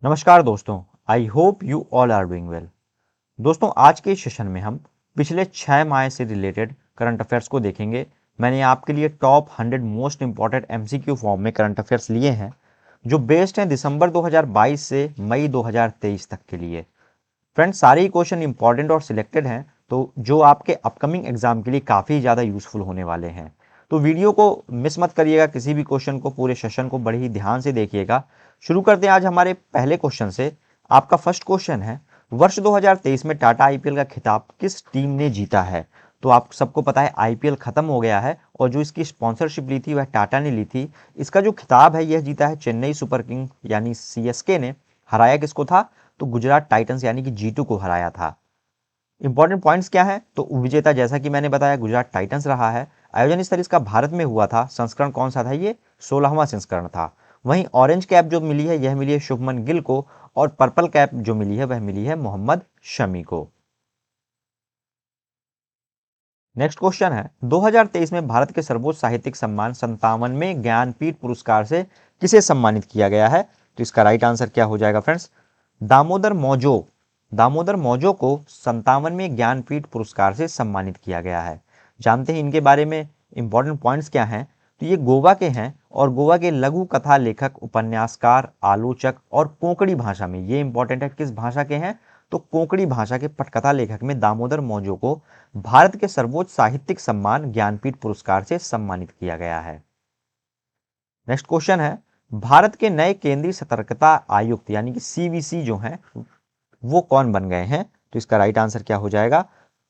नमस्कार दोस्तों, I hope you all are doing well. दोस्तों, आज के सेशन में हम पिछले 6 माह से रिलेटेड करंट अफेयर्स को देखेंगे। मैंने आपके लिए top 100 most important MCQ form में करंट अफेयर्स लिए हैं जो बेस्ड हैं दिसंबर 2022 से मई 2023 तक के लिए। फ्रेंड्स, सारे ही क्वेश्चन इंपॉर्टेंट और सिलेक्टेड हैं, तो जो आपके अपकमिंग एग्जाम के लिए काफ़ी ज़्यादा यूजफुल होने वाले हैं। तो वीडियो को मिस मत करिएगा, किसी भी क्वेश्चन को, पूरे सेशन को बड़े ही ध्यान से देखिएगा। शुरू करते हैं आज हमारे पहले क्वेश्चन से। आपका फर्स्ट क्वेश्चन है, वर्ष 2023 में टाटा आईपीएल का खिताब किस टीम ने जीता है? तो आप सबको पता है आईपीएल खत्म हो गया है और जो इसकी स्पॉन्सरशिप ली थी वह टाटा ने ली थी। इसका जो खिताब है यह जीता है चेन्नई सुपर किंग यानी सीएसके ने। हराया किसको था? तो गुजरात टाइटंस यानी कि जीटू को हराया था। इंपॉर्टेंट पॉइंट्स क्या है? तो विजेता जैसा कि मैंने बताया गुजरात टाइटंस रहा है। आयोजन स्थल इसका भारत में हुआ था। संस्करण कौन सा था? ये 16वां संस्करण था। वहीं ऑरेंज कैप जो मिली है यह मिली है शुभमन गिल को, और पर्पल कैप जो मिली है वह मिली है मोहम्मद शमी को। नेक्स्ट क्वेश्चन है, 2023 में भारत के सर्वोच्च साहित्यिक सम्मान 57वें ज्ञानपीठ पुरस्कार से किसे सम्मानित किया गया है? तो इसका राइट आंसर क्या हो जाएगा फ्रेंड्स? दामोदर मौजो। दामोदर मौजो को 57वें ज्ञानपीठ पुरस्कार से सम्मानित किया गया है। जानते हैं इनके बारे में इंपॉर्टेंट पॉइंट्स क्या हैं। तो ये गोवा के हैं और गोवा के लघु कथा लेखक, उपन्यासकार, आलोचक और कोंकणी भाषा में, ये इंपॉर्टेंट है, किस भाषा के हैं? तो कोंकणी भाषा के पटकथा लेखक में दामोदर मौजो को भारत के सर्वोच्च साहित्यिक सम्मान ज्ञानपीठ पुरस्कार से सम्मानित किया गया है। नेक्स्ट क्वेश्चन है, भारत के नए केंद्रीय सतर्कता आयुक्त यानी कि सीवीसी जो हैं वो कौन बन गए हैं? तो इसका राइट आंसर क्या हो जाएगा?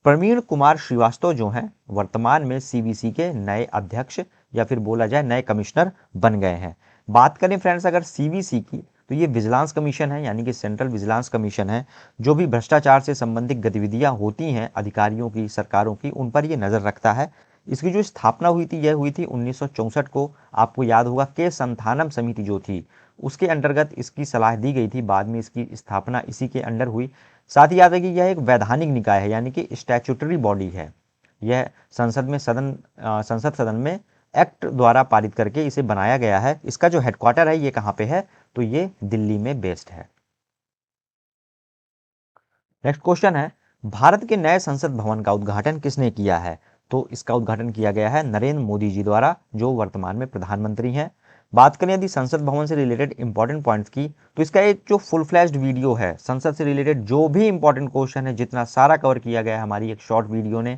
प्रवीण कुमार श्रीवास्तव जो हैं वर्तमान में सीवीसी के नए अध्यक्ष या फिर बोला जाए नए कमिश्नर बन गए हैं। बात करें फ्रेंड्स अगर सीवीसी की, तो ये विजिलेंस कमीशन है यानी कि सेंट्रल विजिलेंस कमीशन है। जो भी भ्रष्टाचार से संबंधित गतिविधियां होती हैं अधिकारियों की, सरकारों की, उन पर ये नजर रखता है। इसकी जो स्थापना हुई थी यह हुई थी 1964 को। आपको याद होगा के संथानम समिति जो थी उसके अंतर्गत इसकी सलाह दी गई थी। बाद में इसकी स्थापना इसी के अंडर हुई। साथ ही याद है कि यह एक वैधानिक निकाय है यानी कि स्टैट्यूटरी बॉडी है। यह संसद सदन में एक्ट द्वारा पारित करके इसे बनाया गया है। इसका जो हेडक्वार्टर है ये कहाँ पे है? तो ये दिल्ली में बेस्ड है। नेक्स्ट क्वेश्चन है, भारत के नए संसद भवन का उद्घाटन किसने किया है? तो इसका उद्घाटन किया गया है नरेंद्र मोदी जी द्वारा, जो वर्तमान में प्रधानमंत्री हैं। बात करें यदि संसद भवन से रिलेटेड इंपॉर्टेंट पॉइंट्स की, तो इसका एक जो फुल फ्लैश्ड वीडियो है संसद से रिलेटेड जो भी इंपॉर्टेंट क्वेश्चन है जितना सारा कवर किया गया है हमारी एक शॉर्ट वीडियो ने।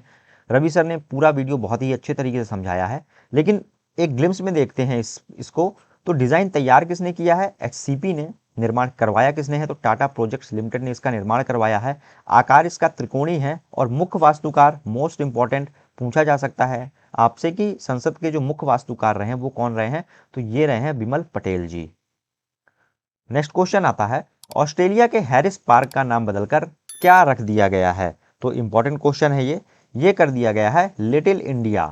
रवि सर ने पूरा वीडियो बहुत ही अच्छे तरीके से समझाया है, लेकिन एक ग्लिम्स में देखते हैं इसको। तो डिजाइन तैयार किसने किया है? एचसीपी ने। निर्माण करवाया किसने है? तो टाटा प्रोजेक्ट्स लिमिटेड ने इसका निर्माण करवाया है। आकार इसका त्रिकोणीय है और मुख्य वास्तुकार, मोस्ट इंपॉर्टेंट, पूछा जा सकता है आपसे कि संसद के जो मुख्य वास्तुकार रहे हैं वो कौन रहे हैं? तो ये रहे हैं बिमल पटेल जी। नेक्स्ट क्वेश्चन आता है, ऑस्ट्रेलिया के हैरिस पार्क का नाम बदलकर क्या रख दिया गया है? तो इंपॉर्टेंट क्वेश्चन है ये कर दिया गया है लिटिल इंडिया,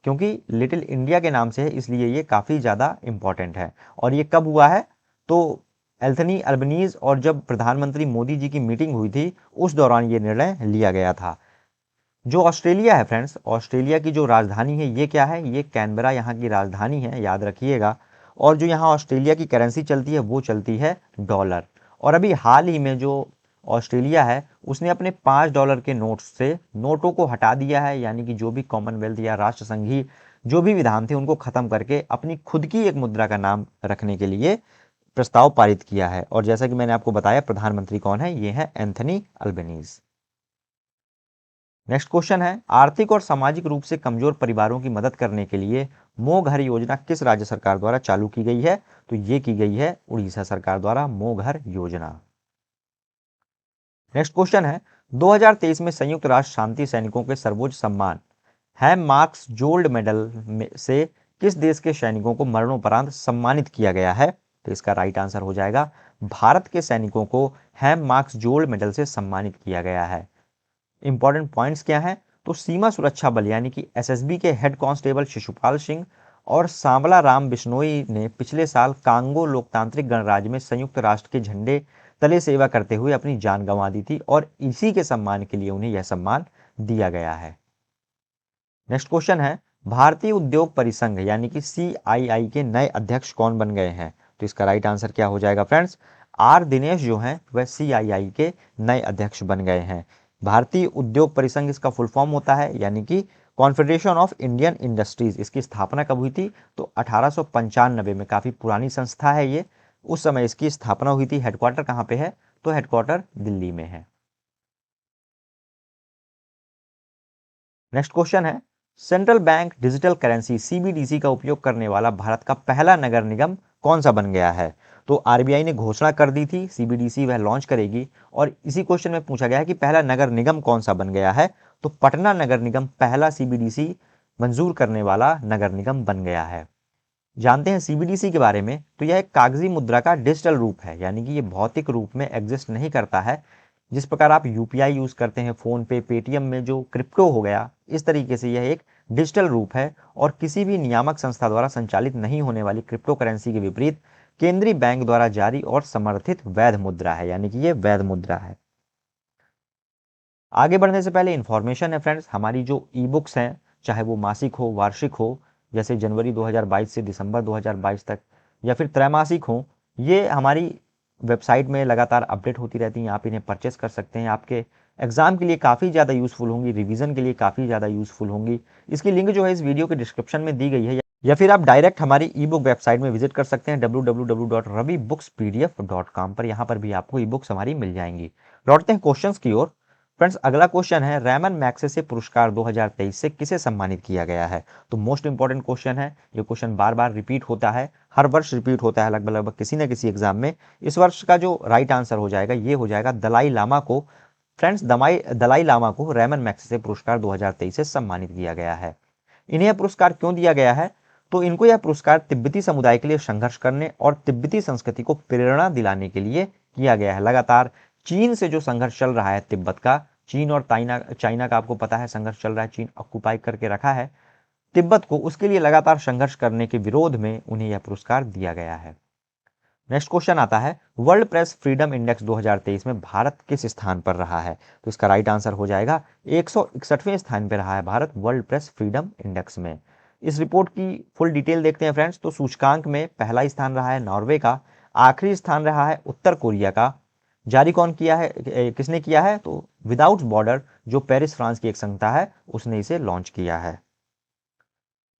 क्योंकि लिटिल इंडिया के नाम से है इसलिए ये काफी ज्यादा इंपॉर्टेंट है। और ये कब हुआ है? तो एल्थनी अल्बनीज और जब प्रधानमंत्री मोदी जी की मीटिंग हुई थी उस दौरान ये निर्णय लिया गया था। जो ऑस्ट्रेलिया है फ्रेंड्स, ऑस्ट्रेलिया की जो राजधानी है ये क्या है? ये कैनबरा यहाँ की राजधानी है, याद रखिएगा। और जो यहाँ ऑस्ट्रेलिया की करेंसी चलती है वो चलती है डॉलर। और अभी हाल ही में जो ऑस्ट्रेलिया है उसने अपने $5 के नोट से नोटों को हटा दिया है, यानी कि जो भी कॉमनवेल्थ या राष्ट्र संघीय जो भी विधान थे उनको खत्म करके अपनी खुद की एक मुद्रा का नाम रखने के लिए प्रस्ताव पारित किया है। और जैसा कि मैंने आपको बताया प्रधानमंत्री कौन है? ये है एंथनी अल्बनीज। नेक्स्ट क्वेश्चन है, आर्थिक और सामाजिक रूप से कमजोर परिवारों की मदद करने के लिए मोह घर योजना किस राज्य सरकार द्वारा चालू की गई है? तो ये की गई है उड़ीसा सरकार द्वारा मोह घर योजना। नेक्स्ट क्वेश्चन है, 2023 में संयुक्त राष्ट्र शांति सैनिकों के सर्वोच्च सम्मान हैम मार्क्स गोल्ड मेडल से किस देश के सैनिकों को मरणोपरांत सम्मानित किया गया है? तो इसका राइट आंसर हो जाएगा भारत के सैनिकों को हैम मार्क्स गोल्ड मेडल से सम्मानित किया गया है। इंपॉर्टेंट पॉइंट्स क्या हैं? तो सीमा सुरक्षा बल यानी कि एसएसबी के हेड कांस्टेबल शिशुपाल सिंह और सांबला राम बिश्नोई ने पिछले साल कांगो लोकतांत्रिक गणराज्य में संयुक्त राष्ट्र के झंडे तले सेवा करते हुए अपनी जान गंवा दी थी और इसी के सम्मान के लिए उन्हें यह सम्मान दिया गया है। नेक्स्ट क्वेश्चन है, भारतीय उद्योग परिसंघ यानी कि सीआईआई के नए अध्यक्ष कौन बन गए हैं? तो इसका राइट आंसर क्या हो जाएगा फ्रेंड्स? आर दिनेश जो हैं वह CII के नए अध्यक्ष बन गए हैं। भारतीय उद्योग परिसंघ इसका फुल फॉर्म होता है, यानी कि कॉन्फेडरेशन ऑफ इंडियन इंडस्ट्रीज। इसकी स्थापना कब हुई थी? तो 1895 में। काफी पुरानी संस्था है ये, उस समय इसकी स्थापना हुई थी। हेडक्वार्टर कहाँ पे है? तो हेडक्वार्टर दिल्ली में है। नेक्स्ट क्वेश्चन है, central bank digital currency CBDC का उपयोग करने वाला भारत का पहला नगर निगम कौन सा बन गया है? तो RBI ने घोषणा कर दी थी CBDC वह लॉन्च करेगी, और इसी क्वेश्चन में पूछा गया है कि पहला नगर निगम कौन सा बन गया है? तो पटना नगर निगम पहला CBDC मंजूर करने वाला नगर निगम बन गया है। जानते हैं CBDC के बारे में, तो यह एक कागजी मुद्रा का डिजिटल रूप है, यानी कि ये भौतिक रूप में एग्जिस्ट नहीं करता है। जिस प्रकार आप UPI यूज करते हैं, फोन पे, पेटीएम में जो क्रिप्टो हो गया, इस तरीके से यह एक डिजिटल रूप है और किसी भी नियामक संस्था द्वारा संचालित नहीं होने वाली क्रिप्टो करेंसी के विपरीत केंद्रीय बैंक द्वारा जारी और समर्थित वैध मुद्रा है, यानी कि ये वैध मुद्रा है। आगे बढ़ने से पहले इंफॉर्मेशन है फ्रेंड्स, हमारी जो ई बुक्स हैं, चाहे वो मासिक हो, वार्षिक हो, जैसे जनवरी 2022 से दिसंबर 2022 तक, या फिर त्रैमासिक हो, ये हमारी वेबसाइट में लगातार अपडेट होती रहती हैं। आप इन्हें परचेस कर सकते हैं। आपके एग्जाम के लिए काफ़ी ज़्यादा यूज़फुल होंगी, रिवीजन के लिए काफ़ी ज़्यादा यूज़फुल होंगी। इसकी लिंक जो है इस वीडियो के डिस्क्रिप्शन में दी गई है, या फिर आप डायरेक्ट हमारी ई बुक वेबसाइट में विजिट कर सकते हैं www.ravibookspdf.com पर। यहाँ पर भी आपको ई बुक्स हमारी मिल जाएंगी। लौटते हैं क्वेश्चंस की ओर। फ्रेंड्स, अगला क्वेश्चन है, रेमन मैग्सेसे पुरस्कार 2023 से किसे सम्मानित किया गया है? तो मोस्ट इंपॉर्टेंट क्वेश्चन है, ये क्वेश्चन बार बार रिपीट होता है, हर वर्ष रिपीट होता है लगभग लगभग किसी न किसी एग्जाम में। इस वर्ष का जो राइट आंसर हो जाएगा, ये हो जाएगा दलाई लामा को। फ्रेंड्स, दलाई लामा को रेमन मैग्सेसे पुरस्कार 2023 से सम्मानित किया गया है। इन्हें यह पुरस्कार क्यों दिया गया है? तो इनको यह पुरस्कार तिब्बती समुदाय के लिए संघर्ष करने और तिब्बती संस्कृति को प्रेरणा दिलाने के लिए किया गया है। लगातार चीन से जो संघर्ष चल रहा है तिब्बत का, चीन और चाइना का आपको पता है संघर्ष चल रहा है, चीन ऑक्युपाई करके रखा है तिब्बत को, उसके लिए लगातार संघर्ष करने के विरोध में उन्हें यह पुरस्कार दिया गया है। नेक्स्ट क्वेश्चन आता है, वर्ल्ड प्रेस फ्रीडम इंडेक्स 2023 में भारत किस स्थान पर रहा है? तो इसका राइट आंसर हो जाएगा 161वें स्थान पर रहा है Bharat world press freedom index में। इस रिपोर्ट की फुल डिटेल देखते हैं फ्रेंड्स। तो सूचकांक में पहला स्थान रहा है नॉर्वे का, आखिरी स्थान रहा है उत्तर कोरिया का। जारी कौन किया है, किसने किया है? तो विदाउट बॉर्डर, जो पेरिस फ्रांस की एक संस्था है, उसने इसे लॉन्च किया है।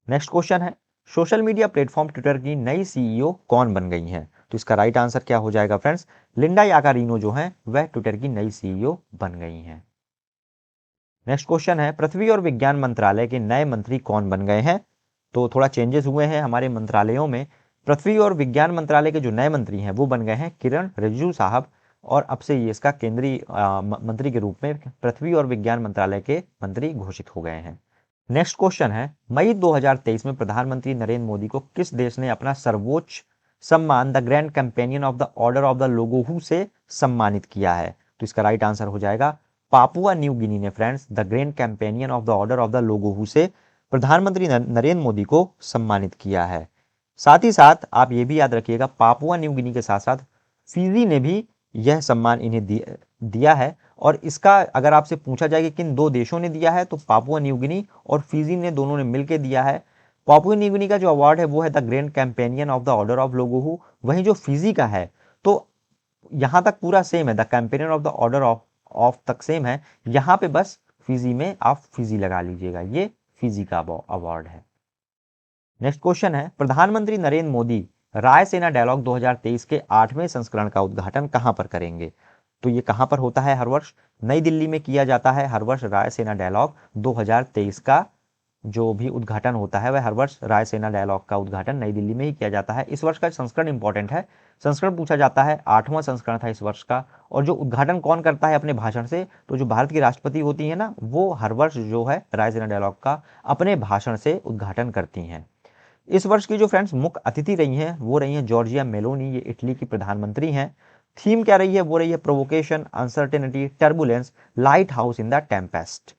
नेक्स्ट क्वेश्चन है, सोशल मीडिया प्लेटफॉर्म ट्विटर की नई CEO कौन बन गई हैं? तो इसका राइट आंसर क्या हो जाएगा फ्रेंड्स? लिंडा याकारिनो जो हैं वह ट्विटर की नई CEO बन गई हैं। नेक्स्ट क्वेश्चन है, पृथ्वी और विज्ञान मंत्रालय के नए मंत्री कौन बन गए हैं? तो थोड़ा चेंजेस हुए हैं हमारे मंत्रालयों में। पृथ्वी और विज्ञान मंत्रालय के जो नए मंत्री हैं वो बन गए हैं किरण रिजिजू साहब, और अब से ये इसका केंद्रीय मंत्री के रूप में पृथ्वी और विज्ञान मंत्रालय के मंत्री घोषित हो गए हैं। नेक्स्ट क्वेश्चन है, मई 2023 में प्रधानमंत्री नरेंद्र मोदी को किस देश ने अपना सर्वोच्च सम्मान the grand companion of the order of the लोगोहू से सम्मानित किया है? तो इसका राइट आंसर हो जाएगा पापुआ न्यू गिनी ने friends the grand companion of the order of the लोगोहू से प्रधानमंत्री नरेंद्र मोदी को सम्मानित किया है। साथ ही साथ आप ये भी याद रखिएगा, पापुआ न्यू गिनी के साथ साथ फिजी ने भी यह सम्मान इन्हें दिया है। और इसका अगर आपसे पूछा जाए कि किन दो देशों ने दिया है, तो पापुआ न्यू गिनी और फिजी ने दोनों ने मिलकर दिया है। पापुआ न्यू गिनी का जो अवार्ड है वो है the grand companion of the order of लोगोहू, वहीं जो फिजी का है, तो यहां तक पूरा सेम है, the companion of the order of तक सेम है। यहां पे बस फिजी में आप फिजी लगा लीजिएगा, ये फिजी का अवार्ड है। नेक्स्ट क्वेश्चन है, प्रधानमंत्री नरेंद्र मोदी रायसेना डायलॉग 2023 के 8वें संस्करण का उद्घाटन कहां पर करेंगे? तो ये कहां पर होता है हर वर्ष? नई दिल्ली में किया जाता है हर वर्ष रायसेना डायलॉग 2023 का जो भी उद्घाटन होता है, वह हर वर्ष रायसेना डायलॉग का उद्घाटन नई दिल्ली में ही किया जाता है। इस वर्ष का संस्करण इंपॉर्टेंट है, संस्करण पूछा जाता है, 8वां संस्करण था इस वर्ष का। और जो उद्घाटन कौन करता है अपने भाषण से? तो जो भारत की राष्ट्रपति होती है ना, वो हर वर्ष जो है रायसेना डायलॉग का अपने भाषण से उद्घाटन करती हैं। इस वर्ष की जो फ्रेंड्स मुख्य अतिथि रही हैं वो रही हैं जॉर्जिया मेलोनी, ये इटली की प्रधानमंत्री हैं। थीम क्या रही है? वो रही है provocation, uncertainty, turbulence, light house in the Tempest.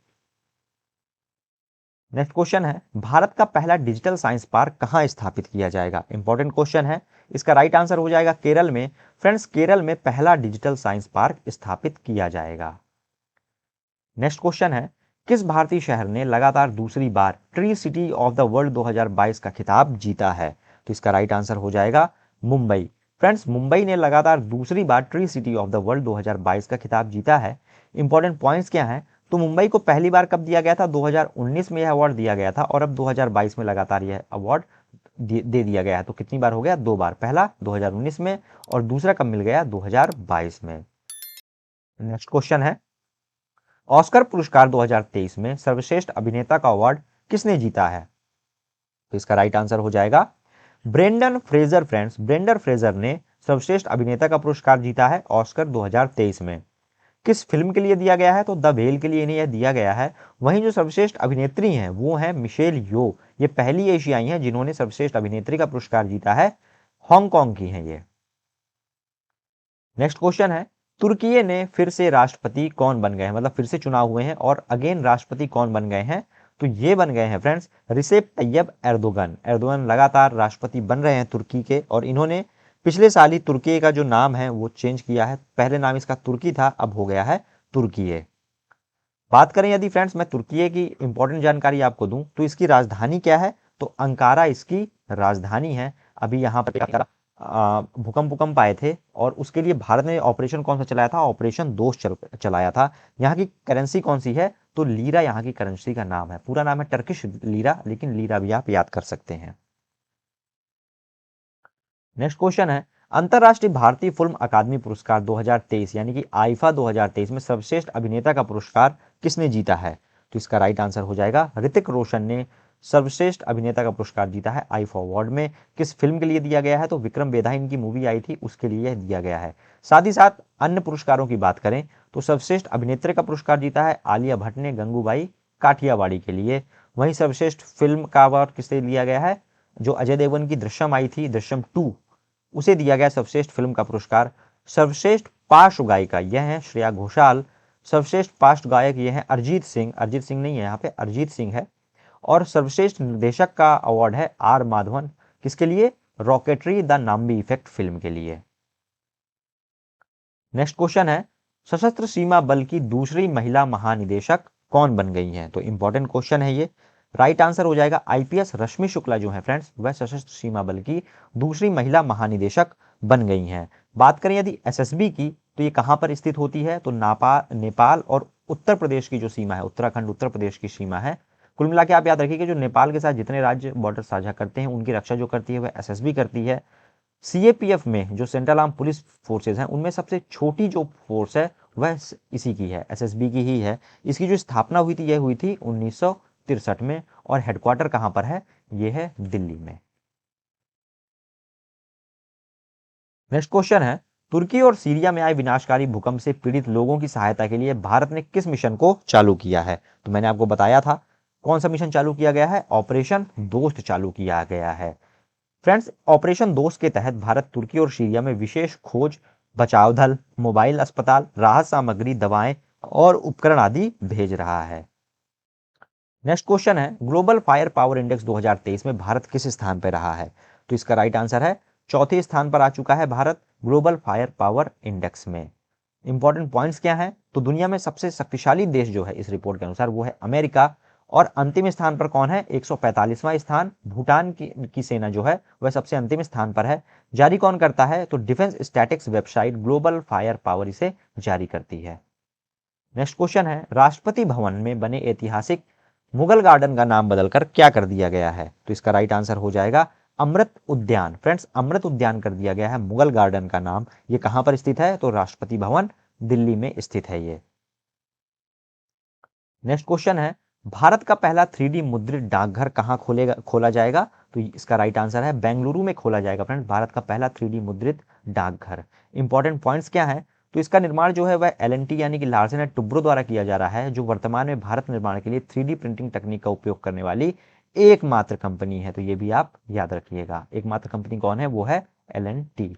Next question है, भारत का पहला डिजिटल साइंस पार्क कहां स्थापित किया जाएगा? इंपॉर्टेंट क्वेश्चन है, इसका राइट आंसर हो जाएगा केरल में। फ्रेंड्स, केरल में पहला डिजिटल साइंस पार्क स्थापित किया जाएगा। नेक्स्ट क्वेश्चन है, किस भारतीय शहर ने लगातार दूसरी बार tree city of the world 2022 का खिताब जीता है? तो इसका राइट आंसर हो जाएगा मुंबई। फ्रेंड्स, मुंबई ने लगातार दूसरी बार tree city of the world 2022 का खिताब जीता है। इंपॉर्टेंट पॉइंट्स क्या हैं? तो मुंबई को पहली बार कब दिया गया था? 2019 में यह अवार्ड दिया गया था और अब 2022 में लगातार यह अवार्ड दे दिया गया है। तो कितनी बार हो गया? 2 बार। पहला 2019 में और दूसरा कब मिल गया? 2022 में। नेक्स्ट क्वेश्चन है, ऑस्कर पुरस्कार 2023 में सर्वश्रेष्ठ अभिनेता का अवार्ड किसने जीता है? तो इसका राइट आंसर हो जाएगा Brendon Fraser. Friends, Brendon Fraser ने सर्वश्रेष्ठ अभिनेता का पुरस्कार जीता है ऑस्कर 2023 में। किस फिल्म के लिए दिया गया है? तो द वेल के लिए इन्हें यह दिया गया है। वहीं जो सर्वश्रेष्ठ अभिनेत्री हैं वो हैं मिशेल यो। ये पहली एशियाई हैं जिन्होंने सर्वश्रेष्ठ अभिनेत्री का पुरस्कार जीता है। हांगकांग की हैं ये। नेक्स्ट क्वेश्चन है, तुर्की ने फिर से राष्ट्रपति कौन बन गए हैं? मतलब फिर से चुनाव हुए हैं और अगेन राष्ट्रपति कौन बन गए हैं? तो ये बन गए हैं फ्रेंड्स रिसेप तैयब एर्दोगन। एर्दोगन लगातार राष्ट्रपति बन रहे हैं तुर्की के और इन्होंने पिछले साल ही तुर्की का जो नाम है वो चेंज किया है। पहले नाम इसका तुर्की था, अब हो गया है तुर्की। बात करें यदि फ्रेंड्स मैं तुर्की की इंपॉर्टेंट जानकारी आपको दूं तो इसकी राजधानी क्या है? तो अंकारा इसकी राजधानी है। अभी यहाँ पर भूकंप आए थे और उसके लिए भारत ने ऑपरेशन कौन सा चलाया था? ऑपरेशन दोस्त चलाया था। यहाँ की करेंसी कौन सी है? तो लीरा यहाँ की करेंसी का नाम है। पूरा नाम है टर्किश लीरा, लेकिन लीरा भी आप याद कर सकते हैं। नेक्स्ट क्वेश्चन है, अंतरराष्ट्रीय भारतीय फिल्म अकादमी पुरस्कार 2023 यानी कि आईफा 2023 में सर्वश्रेष्ठ अभिनेता का पुरस्कार किसने जीता है? तो इसका राइट आंसर हो जाएगा ऋतिक रोशन ने सर्वश्रेष्ठ अभिनेता का पुरस्कार जीता है आईफा अवार्ड में। किस फिल्म के लिए दिया गया है? तो विक्रम वेधा इनकी मूवी आई थी उसके लिए यह दिया गया है। साथ ही साथ अन्य पुरस्कारों की बात करें तो सर्वश्रेष्ठ अभिनेत्री का पुरस्कार जीता है आलिया भट्ट ने गंगूबाई काठियावाड़ी के लिए। वहीं सर्वश्रेष्ठ फिल्म का अवार्ड किससे लिया गया है? जो अजय देवगन की दृश्यम आई थी, दृश्यम 2, उसे दिया गया सर्वश्रेष्ठ फिल्म का पुरस्कार। सर्वश्रेष्ठ पार्श्व गायिका यह है श्रेया घोषाल। सर्वश्रेष्ठ पार्श्व गायक यह है अरिजीत सिंह। अरिजीत सिंह नहीं है यहाँ पे, अरिजीत सिंह है। और सर्वश्रेष्ठ निर्देशक का अवार्ड है आर माधवन। किसके लिए? Rocketry the Nambi effect film के लिए। नेक्स्ट क्वेश्चन है, सशस्त्र सीमा बल की दूसरी महिला महानिदेशक कौन बन गई हैं? तो इंपॉर्टेंट क्वेश्चन है ये। राइट आंसर हो जाएगा आईपीएस रश्मि शुक्ला जो है फ्रेंड्स, वह सशस्त्र सीमा बल की दूसरी महिला महानिदेशक बन गई हैं। बात करें यदि एसएसबी की तो ये कहां पर स्थित होती है? तो नेपाल और उत्तर प्रदेश की जो सीमा है, उत्तराखंड उत्तर प्रदेश की सीमा है। कुल मिला के आप याद रखिए कि जो नेपाल के साथ जितने राज्य बॉर्डर साझा करते हैं उनकी रक्षा जो करती है वह एसएसबी करती है। सीएपीएफ में जो सेंट्रल आर्म पुलिस फोर्सेज हैं उनमें सबसे छोटी जो फोर्स है वह इसी की है, एसएसबी की ही है। इसकी जो स्थापना हुई थी यह हुई थी 1963 में और हेडक्वार्टर कहां पर है? यह है दिल्ली में। नेक्स्ट क्वेश्चन है, तुर्की और सीरिया में आए विनाशकारी भूकंप से पीड़ित लोगों की सहायता के लिए भारत ने किस मिशन को चालू किया है? तो मैंने आपको बताया था कौन सा मिशन चालू किया गया है? ऑपरेशन दोस्त चालू किया गया है। फ्रेंड्स, ऑपरेशन दोस्त के तहत भारत तुर्की और सीरिया में विशेष खोज, बचाव दल, मोबाइल अस्पताल, राहत सामग्री, दवाएं और उपकरण आदि भेज रहा है। नेक्स्ट क्वेश्चन है, ग्लोबल फायर पावर इंडेक्स 2023 में भारत किस स्थान पर रहा है? तो इसका राइट आंसर है चौथे स्थान पर आ चुका है Bharat global fire power index में। इंपॉर्टेंट पॉइंट्स क्या हैं? तो दुनिया में सबसे शक्तिशाली देश जो है इस रिपोर्ट के अनुसार वो है अमेरिका। और अंतिम स्थान पर कौन है? 145वां स्थान भूटान की सेना जो है वह सबसे अंतिम स्थान पर है। जारी कौन करता है? तो defence statics website global fire power इसे जारी करती है। नेक्स्ट क्वेश्चन है, राष्ट्रपति भवन में बने ऐतिहासिक मुगल गार्डन का नाम बदलकर क्या कर दिया गया है? तो इसका राइट आंसर हो जाएगा अमृत उद्यान। फ्रेंड्स, अमृत उद्यान कर दिया गया है मुगल गार्डन का नाम। ये कहां पर स्थित है? तो राष्ट्रपति भवन दिल्ली में स्थित है ये। नेक्स्ट क्वेश्चन है, भारत का पहला 3D मुद्रित डाकघर कहां खोला जाएगा? तो इसका राइट आंसर है बेंगलुरु में खोला जाएगा। फ्रेंड्स, भारत का पहला 3D मुद्रित डाकघर। इंपॉर्टेंट पॉइंट्स क्या है? तो इसका निर्माण जो है वह एल&टी यानी कि लार्सन एंड टुब्रो द्वारा किया जा रहा है, जो वर्तमान में भारत निर्माण के लिए 3D प्रिंटिंग तकनीक का उपयोग करने वाली एकमात्र कंपनी है। तो ये भी आप याद रखिएगा, एकमात्र कंपनी कौन है? वो है एल&टी।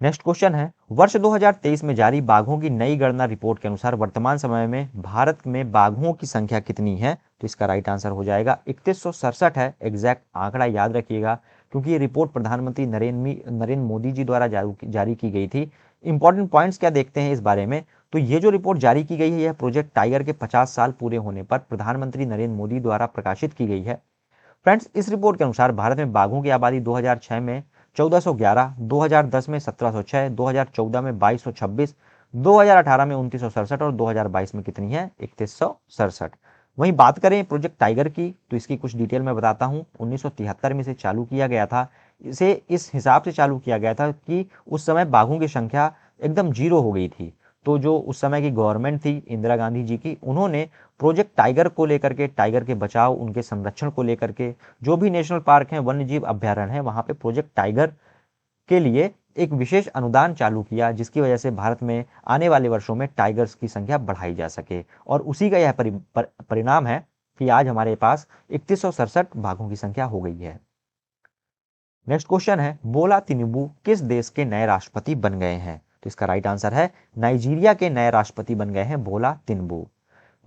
नेक्स्ट क्वेश्चन है, वर्ष 2023 में जारी बाघों की नई गणना रिपोर्ट के अनुसार वर्तमान समय में भारत में बाघों की संख्या कितनी है? तो इसका राइट आंसर हो जाएगा 3167 है। एग्जैक्ट आंकड़ा याद रखिएगा क्योंकि ये रिपोर्ट प्रधानमंत्री नरेंद्र मोदी जी द्वारा जारी की गई थी। इंपॉर्टेंट पॉइंट्स क्या देखते हैं इस बारे में? तो ये जो रिपोर्ट जारी की गई है यह प्रोजेक्ट टाइगर के 50 साल पूरे होने पर प्रधानमंत्री नरेंद्र मोदी द्वारा प्रकाशित की गई है। फ्रेंड्स, इस रिपोर्ट के अनुसार भारत में बाघों की आबादी 2006 में 1411, 2010 में 1706, 2014 में 2226, 2018 में 2967 और 2022 में कितनी है 3167। वहीं बात करें प्रोजेक्ट टाइगर की तो इसकी कुछ डिटेल मैं बताता हूँ। 1973 में इसे चालू किया गया था। इसे इस हिसाब से चालू किया गया था कि उस समय बाघों की संख्या एकदम जीरो हो गई थी। तो जो उस समय की गवर्नमेंट थी इंदिरा गांधी जी की, उन्होंने प्रोजेक्ट टाइगर को लेकर के, टाइगर के बचाव, उनके संरक्षण को लेकर के, जो भी नेशनल पार्क हैं, वन्य जीव अभ्यारण्य है, वहां पे प्रोजेक्ट टाइगर के लिए एक विशेष अनुदान चालू किया, जिसकी वजह से भारत में आने वाले वर्षों में टाइगर्स की संख्या बढ़ाई जा सके। और उसी का यह परिणाम है कि आज हमारे पास 3167 बाघों की संख्या हो गई है। नेक्स्ट क्वेश्चन है, बोला तिनुबू किस देश के नए राष्ट्रपति बन गए हैं? तो इसका राइट आंसर है नाइजीरिया के नए राष्ट्रपति बन गए हैं बोला तिनुबू।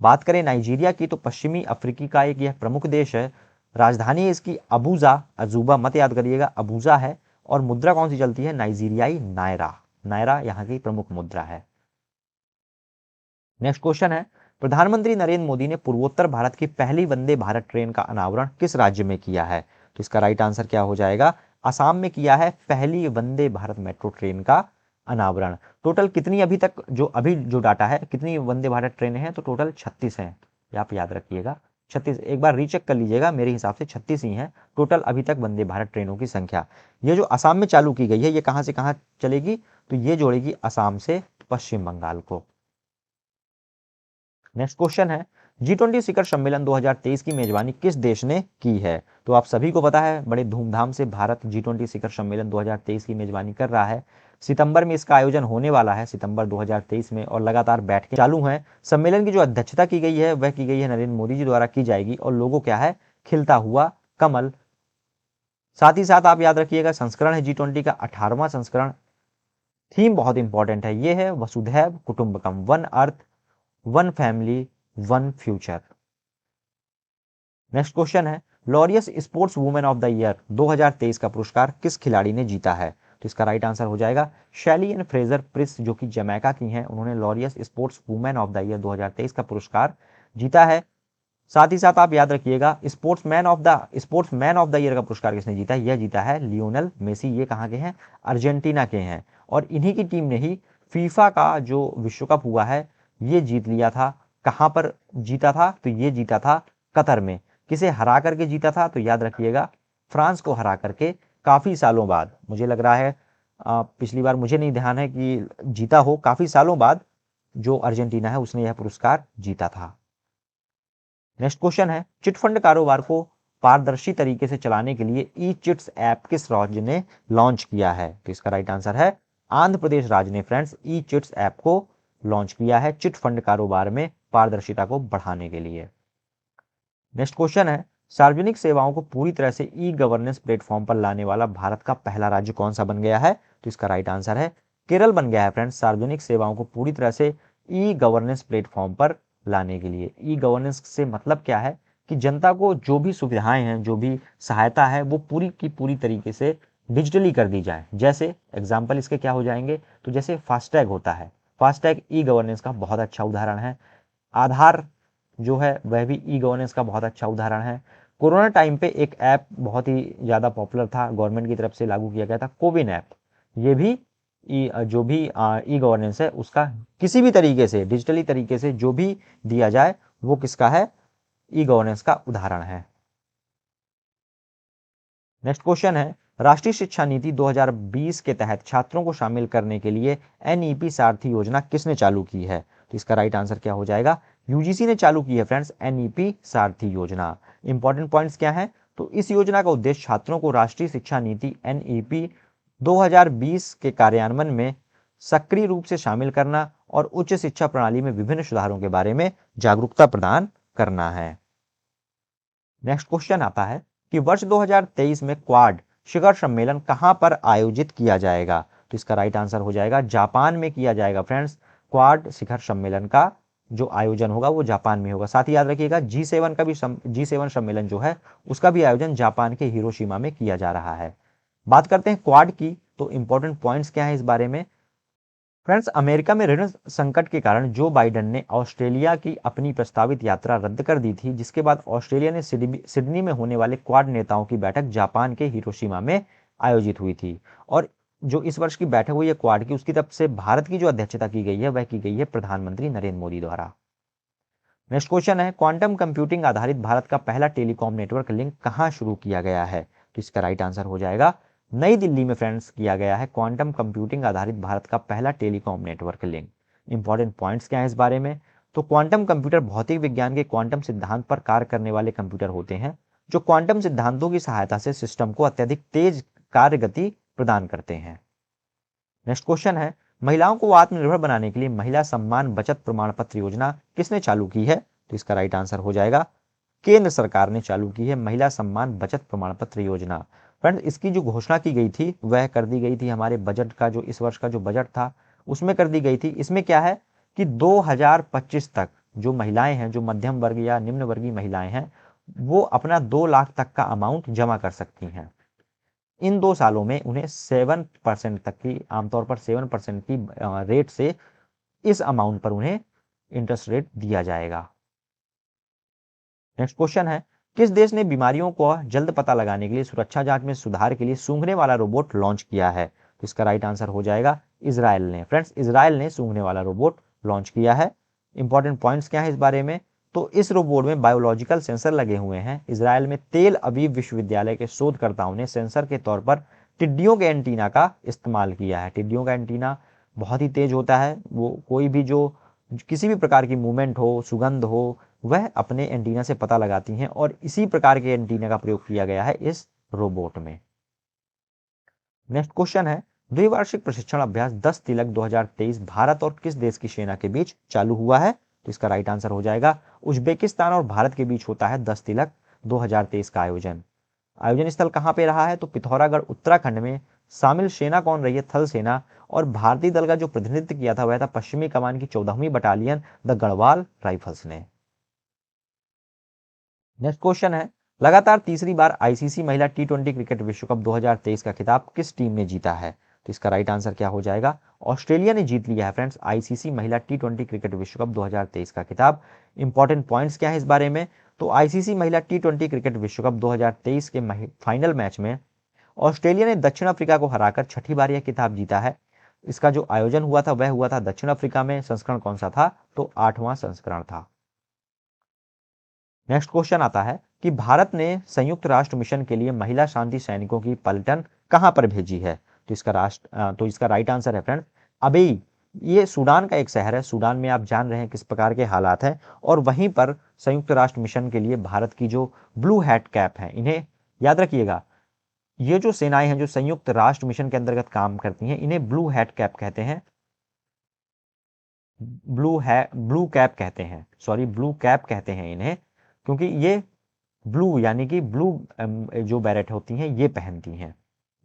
बात करें नाइजीरिया की तो पश्चिमी अफ्रीकी का एक यह प्रमुख देश है। राजधानी है इसकी अबूजा, अजूबा मत याद करिएगा, अबूजा है। और मुद्रा कौन सी चलती है? नाइजीरियाई नायरा। नायरा यहाँ की प्रमुख मुद्रा है। नेक्स्ट क्वेश्चन है, प्रधानमंत्री नरेंद्र मोदी ने पूर्वोत्तर भारत की पहली वंदे भारत ट्रेन का अनावरण किस राज्य में किया है? तो इसका राइट आंसर क्या हो जाएगा? असम में किया है पहली वंदे भारत मेट्रो ट्रेन का अनावरण। टोटल कितनी अभी तक जो डाटा है, कितनी वंदे भारत ट्रेनें हैं? तो टोटल 36 हैं, आप याद रखिएगा 36। एक बार रीचेक कर लीजिएगा, मेरे हिसाब से 36 ही हैं टोटल अभी तक वंदे भारत ट्रेनों की संख्या। ये जो असम में चालू की गई है, ये कहाँ से कहाँ चलेगी? तो ये जोड़ेगी असम से पश्चिम बंगाल को। नेक्स्ट क्वेश्चन है, G20 शिखर सम्मेलन 2023 की मेजबानी किस देश ने की है? तो आप सभी को पता है, बड़े धूमधाम से भारत G20 शिखर सम्मेलन 2023 की मेजबानी कर रहा है। सितंबर में इसका आयोजन होने वाला है, सितंबर 2023 में, और लगातार बैठकें चालू हैं। सम्मेलन की जो अध्यक्षता की गई है वह की गई है नरेंद्र मोदी जी द्वारा की जाएगी, और लोगो क्या है? खिलता हुआ कमल। साथ ही साथ आप याद रखिएगा, संस्करण है G20 का 18वां संस्करण। थीम बहुत इंपॉर्टेंट है, ये है वसुधैव कुटुंबकम, one earth, one family, one future. Next question है, Laureus sports women of the year 2023 का पुरस्कार किस खिलाड़ी ने जीता है? तो इसका राइट आंसर हो जाएगा शैली एंड फ्रेजर प्रिस, जो कि जमैका की हैं। उन्होंने Laureus sports women of the year 2023 का पुरस्कार जीता है। साथ ही साथ आप याद रखिएगा, स्पोर्ट्समैन ऑफ द ईयर का पुरस्कार किसने जीता है? यह जीता है लियोनेल मेसी। ये कहाँ के हैं? अर्जेंटीना के हैं। और इन्हीं की टीम ने ही फीफा का जो विश्व कप हुआ है ये जीत लिया था। कहां पर जीता था? तो ये जीता था कतर में। किसे हरा करके जीता था? तो याद रखिएगा, फ्रांस को हरा करके काफी सालों बाद। मुझे लग रहा है पिछली बार, मुझे नहीं ध्यान है कि जीता हो, काफी सालों बाद जो अर्जेंटीना है उसने यह पुरस्कार जीता था। नेक्स्ट क्वेश्चन है, चिटफंड कारोबार को पारदर्शी तरीके से चलाने के लिए ई चिट्स ऐप किस राज्य ने लॉन्च किया है? तो इसका राइट आंसर है आंध्र प्रदेश राज्य ने फ्रेंड्स ई चिट्स ऐप को लॉन्च किया है, चिट फंड कारोबार में पारदर्शिता को बढ़ाने के लिए। नेक्स्ट क्वेश्चन है, सार्वजनिक सेवाओं को पूरी तरह से ई गवर्नेंस प्लेटफॉर्म पर लाने वाला भारत का पहला राज्य कौन सा बन गया है? तो इसका राइट आंसर है केरल बन गया है फ्रेंड्स, सार्वजनिक सेवाओं को पूरी तरह से ई गवर्नेंस प्लेटफॉर्म पर लाने के लिए। ई गवर्नेंस से मतलब क्या है कि जनता को जो भी सुविधाएं हैं, जो भी सहायता है, वो पूरी की पूरी तरीके से डिजिटली कर दी जाए। जैसे एग्जाम्पल इसके क्या हो जाएंगे? तो जैसे फास्टैग होता है, फास्टैग ई गवर्नेंस का बहुत अच्छा उदाहरण है। आधार जो है वह भी ई गवर्नेंस का बहुत अच्छा उदाहरण है। कोरोना टाइम पे एक ऐप बहुत ही ज़्यादा पॉपुलर था, गवर्नमेंट की तरफ से लागू किया गया था, कोविन ऐप। ये भी जो भी ई गवर्नेंस है उसका किसी भी तरीके से, डिजिटली तरीके से जो भी दिया जाए वो किसका है? ई गवर्नेंस का उदाहरण है। नेक्स्ट क्वेश्चन है, राष्ट्रीय शिक्षा नीति 2020 के तहत छात्रों को शामिल करने के लिए एनईपी सारथी योजना किसने चालू की है? तो इसका राइट आंसर क्या हो जाएगा? यूजीसी ने चालू की है फ्रेंड्स एनईपी सारथी योजना। इंपॉर्टेंट पॉइंट्स क्या हैं? तो इस योजना का उद्देश्य छात्रों को राष्ट्रीय शिक्षा नीति एनईपी 2020 के कार्यान्वयन में सक्रिय रूप से शामिल करना और उच्च शिक्षा प्रणाली में विभिन्न सुधारों के बारे में जागरूकता प्रदान करना है। नेक्स्ट क्वेश्चन आता है कि वर्ष 2023 में क्वाड शिखर सम्मेलन कहां पर आयोजित किया जाएगा? तो इसका राइट आंसर हो जाएगा जापान में किया जाएगा फ्रेंड्स। क्वाड शिखर सम्मेलन का जो आयोजन होगा वो जापान में होगा। साथ ही याद रखिएगा G7 का भी G7 सम्मेलन जो है उसका भी आयोजन जापान के हिरोशिमा में किया जा रहा है। बात करते हैं क्वाड की, तो इंपॉर्टेंट पॉइंट्स क्या है इस बारे में? फ्रेंड्स, अमेरिका में ऋण संकट के कारण जो बाइडेन ने ऑस्ट्रेलिया की अपनी प्रस्तावित यात्रा रद्द कर दी थी, जिसके बाद ऑस्ट्रेलिया ने सिडनी में होने वाले क्वाड नेताओं की बैठक जापान के हिरोशिमा में आयोजित हुई थी। और जो इस वर्ष की बैठक हुई है क्वाड की, उसकी तरफ से भारत की जो अध्यक्षता की गई है वह की गई है प्रधानमंत्री नरेंद्र मोदी द्वारा। नेक्स्ट क्वेश्चन है, क्वांटम कंप्यूटिंग आधारित भारत का पहला टेलीकॉम नेटवर्क लिंक कहां शुरू किया गया है? तो इसका राइट आंसर हो जाएगा नई दिल्ली में फ्रेंड्स किया गया है क्वांटम कंप्यूटिंग आधारित भारत का पहला telecom network link. Important points क्या है इस बारे में? तो क्वांटम कंप्यूटर भौतिक विज्ञान के क्वांटम सिद्धांत पर कार्य करने वाले कंप्यूटर होते हैं जो क्वांटम सिद्धांतों की सहायता से सिस्टम को अत्यधिक तेज कार्य गति प्रदान करते हैं। नेक्स्ट क्वेश्चन है, महिलाओं को आत्मनिर्भर बनाने के लिए महिला सम्मान बचत प्रमाण पत्र योजना किसने चालू की है? तो इसका राइट आंसर हो जाएगा केंद्र सरकार ने चालू की है महिला सम्मान बचत प्रमाण पत्र योजना। फ्रेंड्स, इसकी जो घोषणा की गई थी वह कर दी गई थी हमारे बजट का, जो इस वर्ष का जो बजट था उसमें कर दी गई थी। इसमें क्या है कि 2025 तक जो महिलाएं हैं, जो मध्यम वर्ग या निम्न वर्गीय महिलाएं हैं, वो अपना 2 लाख तक का अमाउंट जमा कर सकती हैं। इन 2 सालों में उन्हें 7% तक की, आमतौर पर 7% की रेट से इस अमाउंट पर उन्हें इंटरेस्ट रेट दिया जाएगा। नेक्स्ट क्वेश्चन है, किस देश ने बीमारियों को जल्द पता लगाने के लिए सुरक्षा जांच में सुधार के लिए सूंघने वाला रोबोट लॉन्च किया है? तो इसका राइट आंसर हो जाएगा इजराइल ने। फ्रेंड्स, इजराइल ने सूंघने वाला रोबोट लॉन्च किया है। इंपॉर्टेंट पॉइंट्स क्या है इस बारे में? तो इस रोबोट में बायोलॉजिकल सेंसर लगे हुए हैं। इजराइल में तेल अवीव विश्वविद्यालय के शोधकर्ताओं ने सेंसर के तौर पर टिड्डियों के एंटीना का इस्तेमाल किया है। टिड्डियों का एंटीना बहुत ही तेज होता है, वो कोई भी जो किसी भी प्रकार की मूवमेंट हो, सुगंध हो, वह अपने एंटीना से पता लगाती हैं और इसी प्रकार के एंटीना का प्रयोग किया गया है इस रोबोट में। नेक्स्ट क्वेश्चन है, द्विवार्षिक प्रशिक्षण अभ्यास 10 तिलक 2023 भारत और किस देश की सेना के बीच चालू हुआ है? तो इसका राइट आंसर हो जाएगा उज्बेकिस्तान और भारत के बीच होता है 10 तिलक 2023 का आयोजन। आयोजन स्थल कहां पे रहा है? तो पिथौरागढ़ उत्तराखंड में। शामिल सेना कौन रही है? थल सेना। और भारतीय दल का जो प्रतिनिधित्व किया था वह था पश्चिमी कमान की 14वीं बटालियन द गढ़वाल राइफल्स ने। नेक्स्ट क्वेश्चन है, लगातार तीसरी बार आईसीसी महिला टी20 क्रिकेट विश्व कप 2023 का खिताब किस टीम ने जीता है? तो इसका राइट आंसर क्या हो जाएगा? ऑस्ट्रेलिया ने जीत लिया है फ्रेंड्स आईसीसी महिला टी20 क्रिकेट विश्व कप 2023 का खिताब। इंपॉर्टेंट पॉइंट्स क्या है इस बारे में? तो आईसीसी महिला टी20 क्रिकेट विश्व कप 2023 के फाइनल मैच में ऑस्ट्रेलिया ने दक्षिण अफ्रीका को हराकर छठी बार यह खिताब जीता है। इसका जो आयोजन हुआ था वह हुआ था दक्षिण अफ्रीका में। संस्करण कौन सा था? तो 8वां संस्करण था। नेक्स्ट क्वेश्चन आता है कि भारत ने संयुक्त राष्ट्र मिशन के लिए महिला शांति सैनिकों की पलटन कहां पर भेजी है? तो इसका राइट आंसर है फ्रेंड्स अबेई। ये सूडान का एक शहर है। सूडान में आप जान रहे हैं किस प्रकार के हालात हैं, और वहीं पर संयुक्त राष्ट्र मिशन के लिए भारत की जो ब्लू हैट कैप है, इन्हें याद रखिएगा, ये जो सेनाएं हैं जो संयुक्त राष्ट्र मिशन के अंतर्गत काम करती हैं, इन्हें ब्लू हैट कैप कहते हैं। ब्लू कैप कहते हैं, सॉरी ब्लू कैप कहते हैं इन्हें, क्योंकि ये ब्लू यानी कि ब्लू जो बैरेट होती हैं ये पहनती हैं।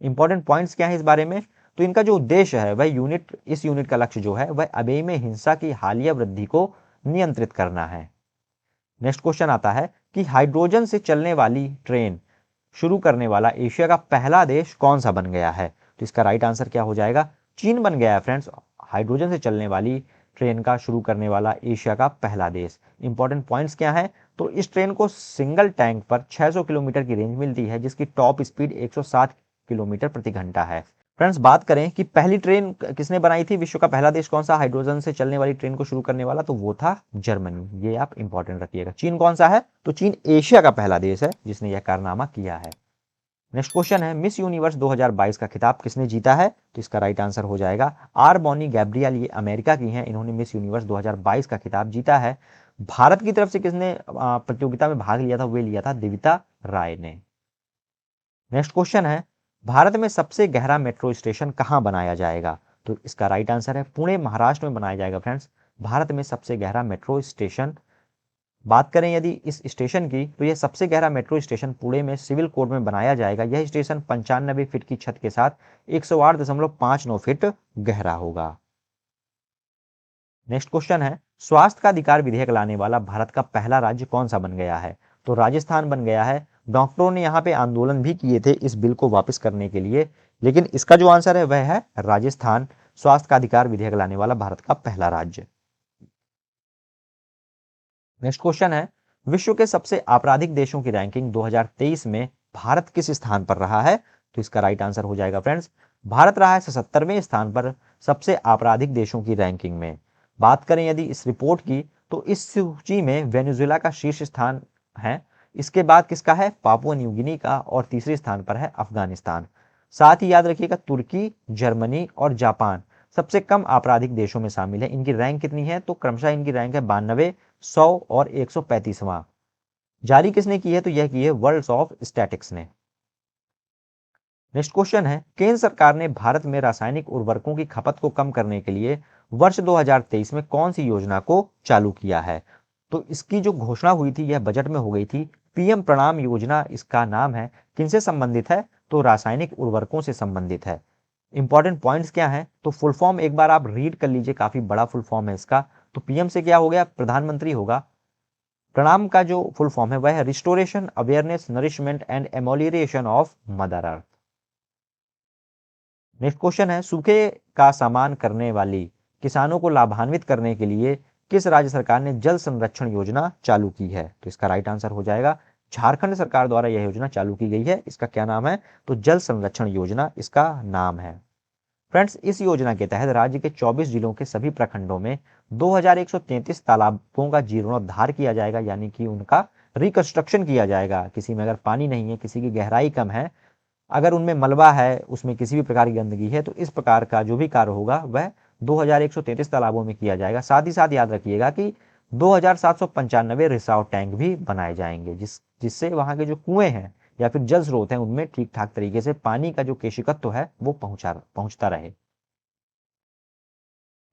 इंपॉर्टेंट पॉइंट्स क्या है इस बारे में? तो इनका जो उद्देश्य है वह इस यूनिट का लक्ष्य जो है वह अबेई में हिंसा की हालिया वृद्धि को नियंत्रित करना है। नेक्स्ट क्वेश्चन आता है कि हाइड्रोजन से चलने वाली ट्रेन शुरू करने वाला एशिया का पहला देश कौन सा बन गया है? तो इसका राइट आंसर क्या हो जाएगा? चीन बन गया है फ्रेंड्स हाइड्रोजन से चलने वाली ट्रेन का शुरू करने वाला एशिया का पहला देश। इंपॉर्टेंट पॉइंट्स क्या है? तो इस ट्रेन को सिंगल टैंक पर 600 किलोमीटर की रेंज मिलती है, जिसकी टॉप स्पीड 160 किलोमीटर प्रति घंटा है। फ्रेंड्स, बात करें कि पहली ट्रेन किसने बनाई थी, विश्व का पहला देश कौन सा हाइड्रोजन से चलने वाली ट्रेन को शुरू करने वाला? तो वो था जर्मनी। ये आप इंपॉर्टेंट रखिएगा। चीन कौन सा है? तो चीन एशिया का पहला देश है जिसने यह कारनामा किया है। नेक्स्ट क्वेश्चन है, मिस यूनिवर्स 2022 का खिताब किसने जीता है? तो इसका राइट आंसर हो जाएगा आर बॉनी गैब्रियल। ये अमेरिका की हैं, इन्होंने मिस यूनिवर्स 2022 का खिताब जीता है। भारत की तरफ से किसने प्रतियोगिता में भाग लिया था? वे लिया था दिविता राय ने। नेक्स्ट क्वेश्चन है, भारत में सबसे गहरा मेट्रो स्टेशन कहां बनाया जाएगा? तो इसका राइट आंसर है पुणे महाराष्ट्र में बनाया जाएगा। फ्रेंड्स, भारत में सबसे गहरा मेट्रो स्टेशन, बात करें यदि इस स्टेशन की, तो यह सबसे गहरा मेट्रो स्टेशन पुणे में सिविल कोड में बनाया जाएगा। यह स्टेशन 95 फीट की छत के साथ 108.59 फीट गहरा होगा। नेक्स्ट क्वेश्चन है, स्वास्थ्य का अधिकार विधेयक लाने वाला भारत का पहला राज्य कौन सा बन गया है? तो राजस्थान बन गया है। डॉक्टरों ने यहाँ पे आंदोलन भी किए थे इस बिल को वापस करने के लिए, लेकिन इसका जो आंसर है वह है राजस्थान। स्वास्थ्य का अधिकार विधेयक लाने वाला भारत का पहला राज्य। नेक्स्ट क्वेश्चन है, विश्व के सबसे आपराधिक देशों की रैंकिंग 2023 में भारत किस स्थान पर रहा है? तो इसका राइट आंसर हो जाएगा फ्रेंड्स, भारत रहा है 77वें स्थान पर सबसे आपराधिक देशों की रैंकिंग में। बात करें यदि इस रिपोर्ट की, तो इस सूची में वेनेजुएला का शीर्ष स्थान है, इसके बाद किसका है, पापुआ न्यू गिनी का, और तीसरे स्थान पर है अफगानिस्तान। साथ ही याद रखिएगा तुर्की, जर्मनी और जापान सबसे कम आपराधिक देशों में शामिल है। इनकी रैंक कितनी है, तो क्रमशः इनकी रैंक है 92, 100 और 135वां। जारी किसने की है, तो यह की है वर्ल्ड ऑफ स्टैटिक्स ने। नेक्स्ट क्वेश्चन है, केंद्र सरकार ने भारत में रासायनिक उर्वरकों की खपत को कम करने के लिए वर्ष 2023 में कौन सी योजना को चालू किया है। तो इसकी जो घोषणा हुई थी यह बजट में हो गई थी। पीएम प्रणाम योजना इसका नाम है। किनसे संबंधित है, तो रासायनिक उर्वरकों से संबंधित है। इंपॉर्टेंट पॉइंट्स क्या है, तो फुल फॉर्म एक बार आप रीड कर लीजिए, काफी बड़ा फुल फॉर्म है इसका। तो पीएम से क्या हो गया, प्रधानमंत्री होगा। प्रणाम का जो फुल फॉर्म है वह है restoration, awareness, nourishment and amelioration of mother earth. Next question है, सूखे का सामना करने वाली किसानों को लाभान्वित करने के लिए किस राज्य सरकार ने जल संरक्षण योजना चालू की है। तो इसका राइट आंसर हो जाएगा झारखंड सरकार द्वारा यह योजना चालू की गई है। इसका क्या नाम है, तो जल संरक्षण योजना इसका नाम है। फ्रेंड्स, इस योजना के तहत राज्य के 24 जिलों के सभी प्रखंडों में 2133 तालाबों का जीर्णोद्धार किया जाएगा, यानी कि उनका रिकंस्ट्रक्शन किया जाएगा। किसी में अगर पानी नहीं है, किसी की गहराई कम है, अगर उनमें मलबा है, उसमें किसी भी प्रकार की गंदगी है, तो इस प्रकार का जो भी कार्य होगा वह 2133 तालाबों में किया जाएगा। साथ ही साथ याद रखिएगा कि 2795 रिसाव टैंक भी बनाए जाएंगे, जिससे वहां के जो कुएं हैं या फिर जल स्रोत हैं उनमें ठीक ठाक तरीके से पानी का जो केशिकत्व है वो पहुंचता रहे।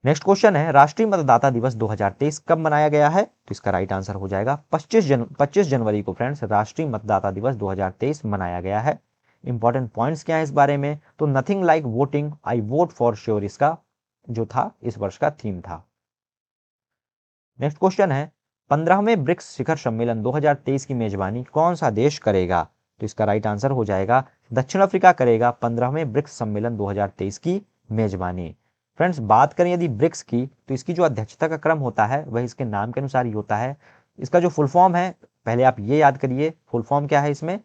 नेक्स्ट क्वेश्चन है, राष्ट्रीय मतदाता दिवस 2023 कब मनाया गया है। तो इसका राइट आंसर हो जाएगा 25 जनवरी को फ्रेंड्स राष्ट्रीय मतदाता दिवस 2023 मनाया गया है। इंपॉर्टेंट पॉइंट्स क्या है इस बारे में, तो nothing like voting, I vote for sure इसका जो था इस वर्ष का थीम था। नेक्स्ट क्वेश्चन है, 15वें ब्रिक्स शिखर सम्मेलन 2023 की मेजबानी कौन सा देश करेगा। तो इसका राइट आंसर हो जाएगा दक्षिण अफ्रीका करेगा 15वें ब्रिक्स सम्मेलन 2023 की मेजबानी। फ्रेंड्स, बात करें यदि ब्रिक्स की, तो इसकी जो अध्यक्षता का क्रम होता है वह इसके नाम के अनुसार ही होता है। इसका जो फुल फॉर्म है, पहले आप ये याद करिए, फुल फॉर्म क्या है इसमें,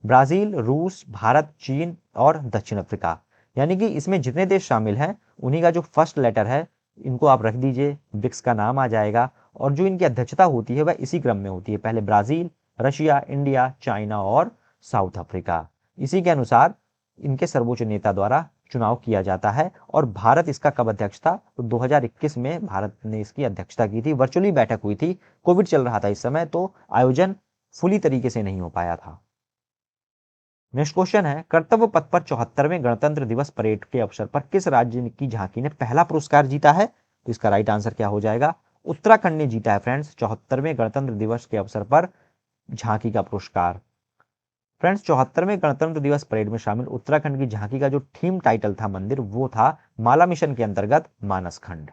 ब्राजील, रूस, भारत, चीन और दक्षिण अफ्रीका। यानी कि इसमें जितने देश शामिल हैं उन्हीं का जो फर्स्ट लेटर है इनको आप रख दीजिए, ब्रिक्स का नाम आ जाएगा। और जो इनकी अध्यक्षता होती है वह इसी क्रम में होती है, पहले ब्राजील, रशिया, इंडिया, चाइना और साउथ अफ्रीका। इसी के अनुसार इनके सर्वोच्च नेता द्वारा चुनाव किया जाता है। और भारत इसका कब अध्यक्ष था, तो 2021 में भारत ने इसकी अध्यक्षता की थी। वर्चुअली बैठक हुई थी, कोविड चल रहा था इस समय, तो आयोजन फुली तरीके से नहीं हो पाया था। नेक्स्ट क्वेश्चन है, कर्तव्य पथ पर 74वें गणतंत्र दिवस परेड के अवसर पर किस राज्य की झांकी ने पहला पुरस्कार जीता है। तो इसका राइट आंसर क्या हो जाएगा, उत्तराखंड ने जीता है फ्रेंड्स 74वें गणतंत्र दिवस के अवसर पर झांकी का पुरस्कार। फ्रेंड्स, 74वें गणतंत्र दिवस परेड में शामिल उत्तराखंड की झांकी का जो थीम टाइटल था मंदिर, वो था माला मिशन के अंतर्गत मानस खंड।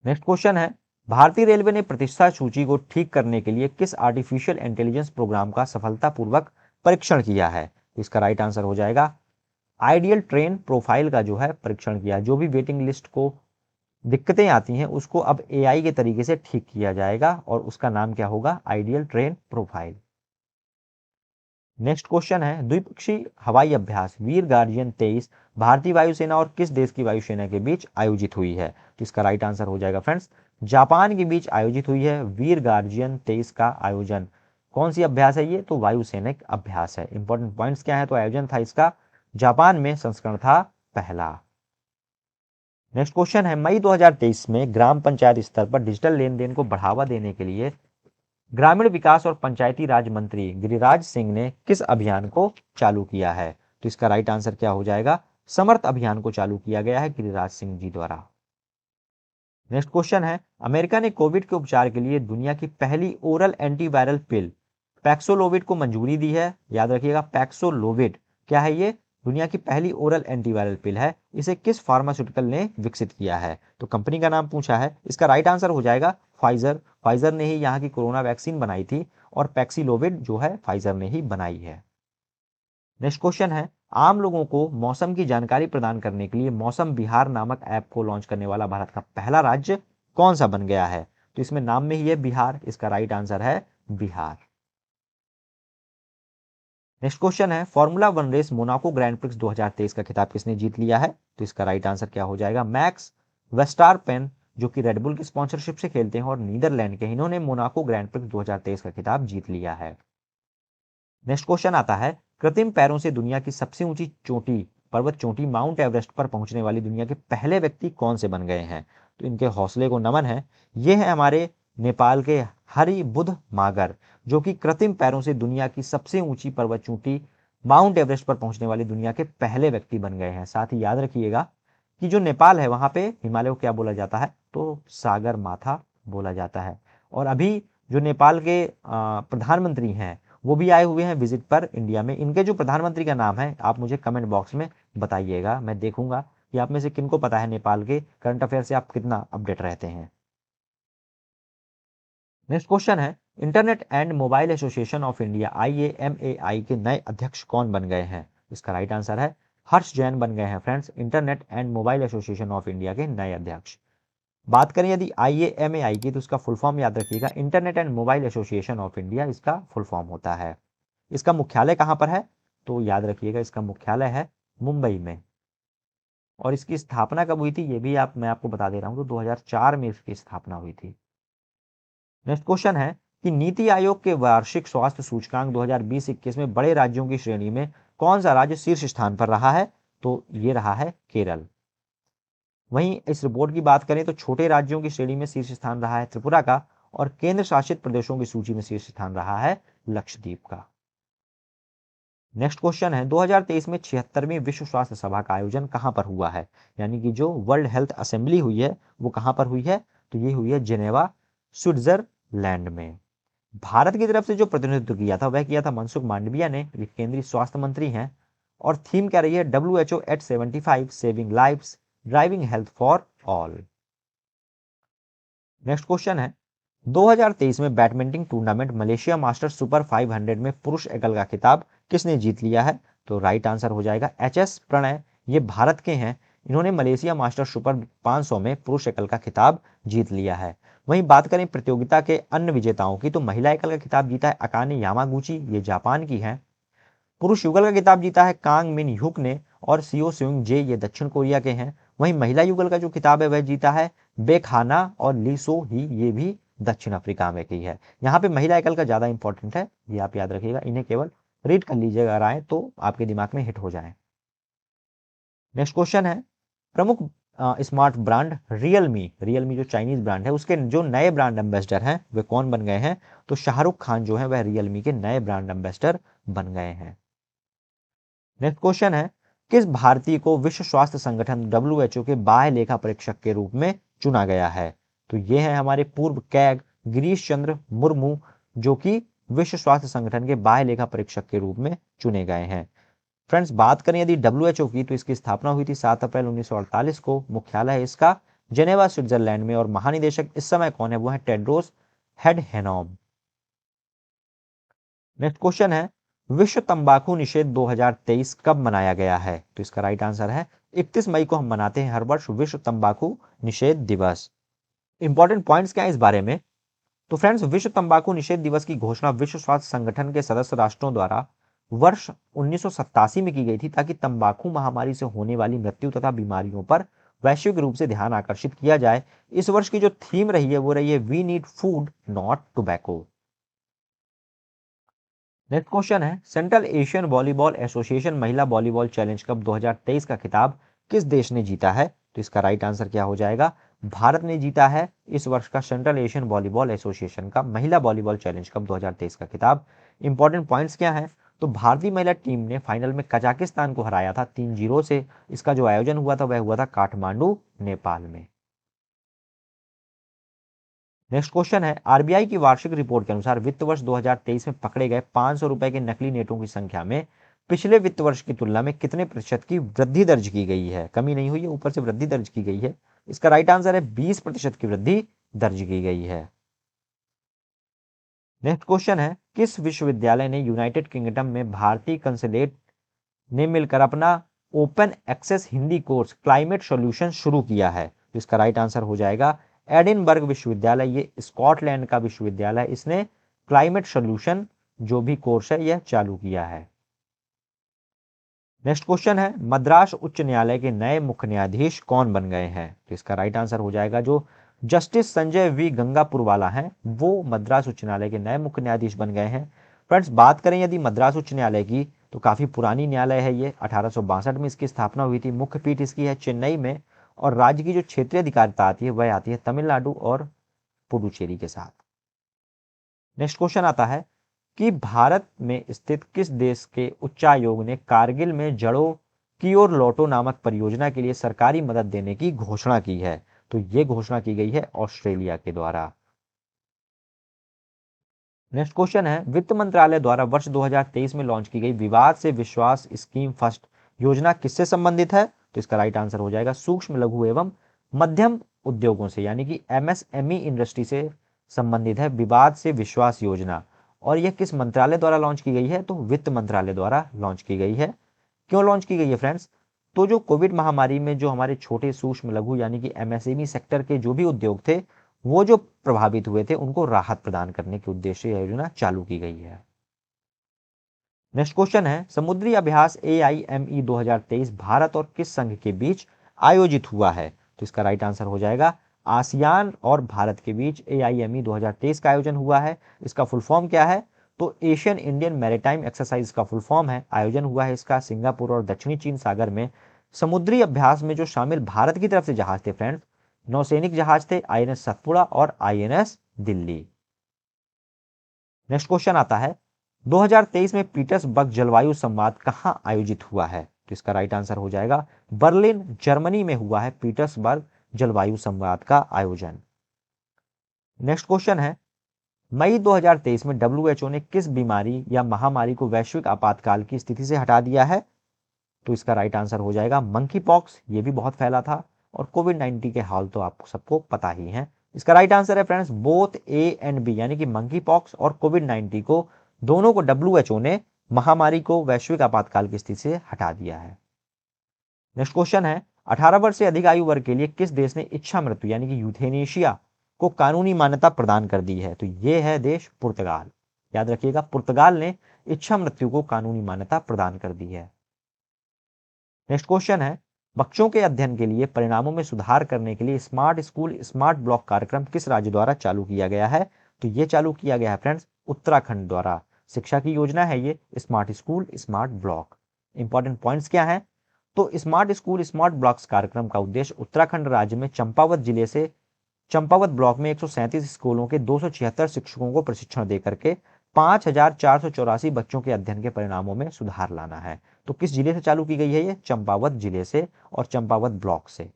नेक्स्ट क्वेश्चन है, भारतीय रेलवे ने प्रतिष्ठा सूची को ठीक करने के लिए किस आर्टिफिशियल इंटेलिजेंस प्रोग्राम का सफलतापूर्वक परीक्षण किया है। तो इसका राइट आंसर हो जाएगा आइडियल ट्रेन प्रोफाइल का जो है परीक्षण किया। जो भी वेटिंग लिस्ट को दिक्कतें आती हैं उसको अब एआई के तरीके से ठीक किया जाएगा और उसका नाम क्या होगा, ideal train profile. Next question है, द्विपक्षीय हवाई अभ्यास वीर गार्जियन 23 भारतीय वायुसेना और किस देश की वायुसेना के बीच आयोजित हुई है। तो इसका राइट आंसर हो जाएगा फ्रेंड्स जापान के बीच आयोजित हुई है वीर गार्जियन 23 का आयोजन। कौन सी अभ्यास है ये, तो वायुसैनिक अभ्यास है। इंपॉर्टेंट पॉइंट्स क्या है, तो आयोजन था इसका जापान में, संस्करण था पहला। नेक्स्ट क्वेश्चन है, मई 2023 में ग्राम पंचायत स्तर पर डिजिटल लेन देन को बढ़ावा देने के लिए ग्रामीण विकास और पंचायती राज मंत्री गिरिराज सिंह ने किस अभियान को चालू किया है। तो इसका राइट आंसर क्या हो जाएगा, समर्थ अभियान को चालू किया गया है गिरिराज सिंह जी द्वारा। नेक्स्ट क्वेश्चन है, अमेरिका ने कोविड के उपचार के लिए दुनिया की पहली ओरल एंटीवायरल पिल पैक्सोलोविड को मंजूरी दी है। याद रखिएगा, पैक्सोलोविड क्या है, ये दुनिया की पहली ओरल एंटीवायरल पिल है। इसे किस फार्मास्यूटिकल ने विकसित किया है, तो कंपनी का नाम पूछा है। इसका राइट आंसर हो जाएगा फाइजर। फाइजर ने ही यहाँ की कोरोना वैक्सीन बनाई थी और पैक्सिलोविड जो है फाइजर ने ही बनाई है। नेक्स्ट क्वेश्चन है, आम लोगों को मौसम की जानकारी प्रदान करने के लिए मौसम बिहार नामक ऐप को लॉन्च करने वाला भारत का पहला राज्य कौन सा बन गया है। तो इसमें नाम में ही है बिहार, इसका राइट आंसर है बिहार। नेक्स्ट क्वेश्चन है, formula one race Monaco grand prix 2023 का खिताब किसने जीत लिया है? तो इसका राइट आंसर क्या हो जाएगा? मैक्स वेस्टारपेन, जो कि रेडबुल की स्पॉन्सरशिप से खेलते हैं और नीदरलैंड के, इन्होंने मोनाको ग्रैंड प्रिक्स 2023 का खिताब जीत लिया है। नेक्स्ट क्वेश्चन आता है, कृत्रिम पैरों से दुनिया की सबसे ऊंची चोटी, पर्वत चोटी माउंट एवरेस्ट पर पहुंचने वाली दुनिया के पहले व्यक्ति कौन से बन गए हैं? तो इनके हौसले को नमन है। ये है हमारे नेपाल के हरिबुध मागर, जो कि कृत्रिम पैरों से दुनिया की सबसे ऊंची पर्वत चोटी माउंट एवरेस्ट पर पहुंचने वाली दुनिया के पहले व्यक्ति बन गए हैं। साथ ही याद रखिएगा कि जो नेपाल है वहां पे हिमालय को क्या बोला जाता है? तो सागर माथा बोला जाता है। और अभी जो नेपाल के प्रधानमंत्री हैं वो भी आए हुए हैं विजिट पर इंडिया में। इनके जो प्रधानमंत्री का नाम है आप मुझे कमेंट बॉक्स में बताइएगा, मैं देखूंगा कि आप में से किनको पता है नेपाल के करंट अफेयर से आप कितना अपडेट रहते हैं। नेक्स्ट क्वेश्चन है, internet and mobile association of India IAMAI के नए अध्यक्ष कौन बन गए हैं? इसका राइट आंसर है हर्ष जैन बन गए हैं friends, internet and mobile association of India के नए अध्यक्ष। बात करें यदि IAMAI की तो इसका फुल फॉर्म याद रखिएगा, internet and mobile association of India इसका फुल फॉर्म होता है। इसका मुख्यालय कहां पर है? तो याद रखिएगा इसका मुख्यालय है मुंबई में। और इसकी स्थापना कब हुई थी ये भी मैं आपको बता दे रहा हूं, तो 2004 में इसकी स्थापना हुई थी। नेक्स्ट क्वेश्चन है कि नीति आयोग के वार्षिक स्वास्थ्य सूचकांक 2020-21 में बड़े राज्यों की श्रेणी में कौन सा राज्य शीर्ष स्थान पर रहा है? तो ये रहा है केरल। वहीं इस रिपोर्ट की बात करें तो छोटे राज्यों की श्रेणी में शीर्ष स्थान रहा है त्रिपुरा का, और केंद्र शासित प्रदेशों की सूची में शीर्ष स्थान रहा है लक्षद्वीप का। नेक्स्ट क्वेश्चन है, 2023 में 76वीं विश्व स्वास्थ्य सभा का आयोजन कहां पर हुआ है? यानी कि जो वर्ल्ड हेल्थ असेंबली हुई है वो कहां पर हुई है? तो ये हुई है जेनेवा स्विट्जरलैंड में। भारत की तरफ से जो प्रतिनिधित्व किया था वह किया था मनसुख मांडविया ने, केंद्रीय स्वास्थ्य मंत्री हैं। और थीम क्या रही है? WHO at 75 saving lives driving health for all. Next question है, 2023 में badminton tournament Malaysia masters super 500 में पुरुष एकल का खिताब किसने जीत लिया है? तो राइट आंसर हो जाएगा HS प्रणय, ये भारत के हैं, इन्होंने मलेशिया मास्टर्स सुपर 500 में पुरुष एकल का खिताब जीत लिया है। वहीं बात करें प्रतियोगिता के अन्य विजेताओं की तो महिला एकल का खिताब जीता है अकाने यामागुची, ये जापान की हैं। पुरुष युगल का खिताब जीता है कांग मिन ह्युक ने, और सियो सेउंग जे, ये दक्षिण कोरिया के हैं। वहीं महिला युगल का जो खिताब है वह जीता है बेखाना और ली सो ही, ये भी दक्षिण अफ्रीका में की है। यहाँ पे महिला एकल का ज्यादा इंपॉर्टेंट है, ये आप याद रखिएगा, इन्हें केवल रीड कर लीजिएगा अगर आए तो आपके दिमाग में हिट हो जाए। नेक्स्ट क्वेश्चन है, प्रमुख स्मार्ट ब्रांड रियलमी जो चाइनीज ब्रांड है उसके जो नए ब्रांड एम्बेसडर हैं वे कौन बन गए हैं? तो शाहरुख खान जो है वह रियलमी के नए ब्रांड एम्बेसडर बन गए हैं। नेक्स्ट क्वेश्चन है, किस भारतीय को विश्व स्वास्थ्य संगठन WHO के बाह्य लेखा परीक्षक के रूप में चुना गया है? तो ये है हमारे पूर्व कैग गिरीश चंद्र मुर्मू, जो कि विश्व स्वास्थ्य संगठन के बाह्य लेखा परीक्षक के रूप में चुने गए हैं। फ्रेंड्स बात करें यदि WHO की तो इसकी स्थापना हुई थी 7 अप्रैल 1948 को, मुख्यालय है इसका जेनेवा स्विट्जरलैंड में, और महानिदेशक इस समय कौन है? वो है टेड्रोस एडहेनॉम। नेक्स्ट क्वेश्चन है, विश्व तंबाकू निषेध 2023 कब मनाया गया है? तो इसका राइट आंसर है 31 मई को हम मनाते हैं हर वर्ष विश्व तंबाकू निषेध दिवस। इंपॉर्टेंट पॉइंट्स क्या है इस बारे में? तो फ्रेंड्स विश्व तंबाकू निषेध दिवस की घोषणा विश्व स्वास्थ्य संगठन के सदस्य राष्ट्रों द्वारा वर्ष 1987 में की गई थी, ताकि तंबाकू महामारी से होने वाली मृत्यु तथा बीमारियों पर वैश्विक रूप से ध्यान आकर्षित किया जाए। इस वर्ष की जो थीम रही है वो रही है we need food not tobacco. Next question है, सेंट्रल एशियन वॉलीबॉल एसोसिएशन महिला वॉलीबॉल चैलेंज कप 2023 का खिताब किस देश ने जीता है? तो इसका राइट आंसर क्या हो जाएगा? भारत ने जीता है इस वर्ष का सेंट्रल एशियन वॉलीबॉल एसोसिएशन का महिला वॉलीबॉल चैलेंज कप 2023 का खिताब। इंपॉर्टेंट पॉइंट्स क्या है? तो भारतीय महिला टीम ने फाइनल में कजाकिस्तान को हराया था 3-0 से। इसका जो आयोजन हुआ था वह हुआ था काठमांडू नेपाल में। नेक्स्ट क्वेश्चन है, आरबीआई की वार्षिक रिपोर्ट के अनुसार वित्त वर्ष 2023 में पकड़े गए 500 रुपए के नकली नोटों की संख्या में पिछले वित्त वर्ष की तुलना में कितने प्रतिशत की वृद्धि दर्ज की गई है? कमी नहीं हुई है, ऊपर से वृद्धि दर्ज की गई है। इसका राइट आंसर है 20% की वृद्धि दर्ज की गई है। नेक्स्ट क्वेश्चन है, किस विश्वविद्यालय ने यूनाइटेड किंगडम में भारतीय कंसुलेट ने मिलकर अपना open access Hindi course climate solution शुरू किया है? तो इसका राइट आंसर हो जाएगा एडिनबर्ग विश्वविद्यालय, ये स्कॉटलैंड का विश्वविद्यालय, इसने क्लाइमेट सॉल्यूशन जो भी कोर्स है यह चालू किया है। नेक्स्ट क्वेश्चन है, मद्रास उच्च न्यायालय के नए मुख्य न्यायाधीश कौन बन गए हैं? तो इसका राइट आंसर हो जाएगा जो जस्टिस संजय वी गंगापुर वाला हैं, वो मद्रास उच्च न्यायालय के नए मुख्य न्यायाधीश बन गए हैं। फ्रेंड्स, बात करें यदि मद्रास उच्च न्यायालय की, तो काफी पुरानी न्यायालय है ये, 1862 में इसकी स्थापना हुई थी। मुख्य पीठ इसकी है चेन्नई में, और राज्य की जो क्षेत्रीय अधिकारिता आती है वह आती है तमिलनाडु और पुडुचेरी के साथ। नेक्स्ट क्वेश्चन आता है कि भारत में स्थित किस देश के उच्चायोग ने कारगिल में जड़ों की ओर लौटो नामक परियोजना के लिए सरकारी मदद देने की घोषणा की है? तो यह घोषणा की गई है ऑस्ट्रेलिया के द्वारा। नेक्स्ट क्वेश्चन है, वित्त मंत्रालय द्वारा वर्ष 2023 में लॉन्च की गई विवाद से विश्वास स्कीम फर्स्ट योजना किससे संबंधित है? तो इसका राइट आंसर हो जाएगा सूक्ष्म लघु एवं मध्यम उद्योगों से, यानी कि एमएसएमई इंडस्ट्री से संबंधित है विवाद से विश्वास योजना। और यह किस मंत्रालय द्वारा लॉन्च की गई है? तो वित्त मंत्रालय द्वारा लॉन्च की गई है। क्यों लॉन्च की गई है फ्रेंड्स? तो जो कोविड महामारी में जो हमारे छोटे सूक्ष्म लघु यानी कि एमएसएमई सेक्टर के जो भी उद्योग थे, वो जो प्रभावित हुए थे, उनको राहत प्रदान करने के उद्देश्य यह योजना चालू की गई है। नेक्स्ट क्वेश्चन है, समुद्री अभ्यास AIME 2023 भारत और किस संघ के बीच आयोजित हुआ है? तो इसका राइट आंसर हो जाएगा आसियान और भारत के बीच AIME 2023 का आयोजन हुआ है। इसका फुल फॉर्म क्या है? तो एशियन इंडियन मैरीटाइम एक्सरसाइज का फुल फॉर्म है। आयोजन हुआ है इसका सिंगापुर और दक्षिणी चीन सागर में। समुद्री अभ्यास में जो शामिल भारत की तरफ से जहाज थे फ्रेंड्स, नौसैनिक जहाज थे INS सतपुड़ा और INS दिल्ली। नेक्स्ट क्वेश्चन आता है, 2023 में पीटर्सबर्ग जलवायु संवाद कहां आयोजित हुआ है? तो इसका राइट आंसर हो जाएगा बर्लिन जर्मनी में हुआ है पीटर्सबर्ग जलवायु संवाद का आयोजन। नेक्स्ट क्वेश्चन है, मई 2023 में WHO ने किस बीमारी या महामारी को वैश्विक आपातकाल की स्थिति से हटा दिया है? तो इसका राइट आंसर हो जाएगा मंकी पॉक्स। ये भी बहुत फैला था, और कोविड-19 के हाल तो आपको सबको पता ही है। इसका राइट आंसर है friends both A and B, यानी कि मंकी पॉक्स और कोविड-19 को, दोनों को WHO ने महामारी को वैश्विक आपातकाल की स्थिति से हटा दिया है। नेक्स्ट क्वेश्चन है, 18 वर्ष से अधिक आयु वर्ग के लिए किस देश ने इच्छा मृत्यु यानी कि यूथेनेशिया को कानूनी मान्यता प्रदान कर दी है? तो यह है देश पुर्तगाल। याद रखिएगा, पुर्तगाल ने इच्छा मृत्यु को कानूनी मान्यता प्रदान कर दी है। नेक्स्ट क्वेश्चन है, बच्चों के अध्ययन के लिए परिणामों में सुधार करने के लिए स्मार्ट स्कूल स्मार्ट ब्लॉक कार्यक्रम किस राज्य द्वारा चालू किया गया है? तो ये चालू किया गया है फ्रेंड्स उत्तराखंड द्वारा। शिक्षा की योजना है ये smart school smart block. Important points क्या हैं? तो स्मार्ट स्कूल स्मार्ट ब्लॉक्स कार्यक्रम का उद्देश्य उत्तराखंड राज्य में चंपावत जिले से चंपावत ब्लॉक में 137 स्कूलों के 276 शिक्षकों को प्रशिक्षण देकर के 5484 बच्चों के अध्ययन के परिणामों में सुधार लाना है। तो किस जिले से चालू की गई है ये? चंपावत जिले से और चंपावत ब्लॉक से।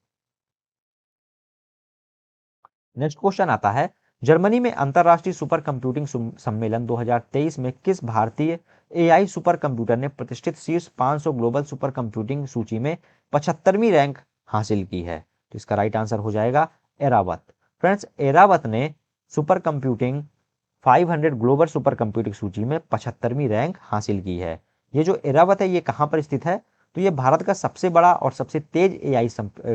नेक्स्ट क्वेश्चन आता है, जर्मनी में अंतरराष्ट्रीय सुपर कंप्यूटिंग सम्मेलन 2023 में किस भारतीय AI सुपर कंप्यूटर ने प्रतिष्ठित शीर्ष 500 ग्लोबल सुपर कंप्यूटिंग सूची में 75वीं रैंक हासिल की है? तो इसका राइट आंसर हो जाएगा एरावत। फ्रेंड्स, एरावत ने super computing 500 global super computing सूची में 75वीं रैंक हासिल की है। ये जो एरावत है ये कहां पर स्थित है? तो ये भारत का सबसे बड़ा और सबसे तेज AI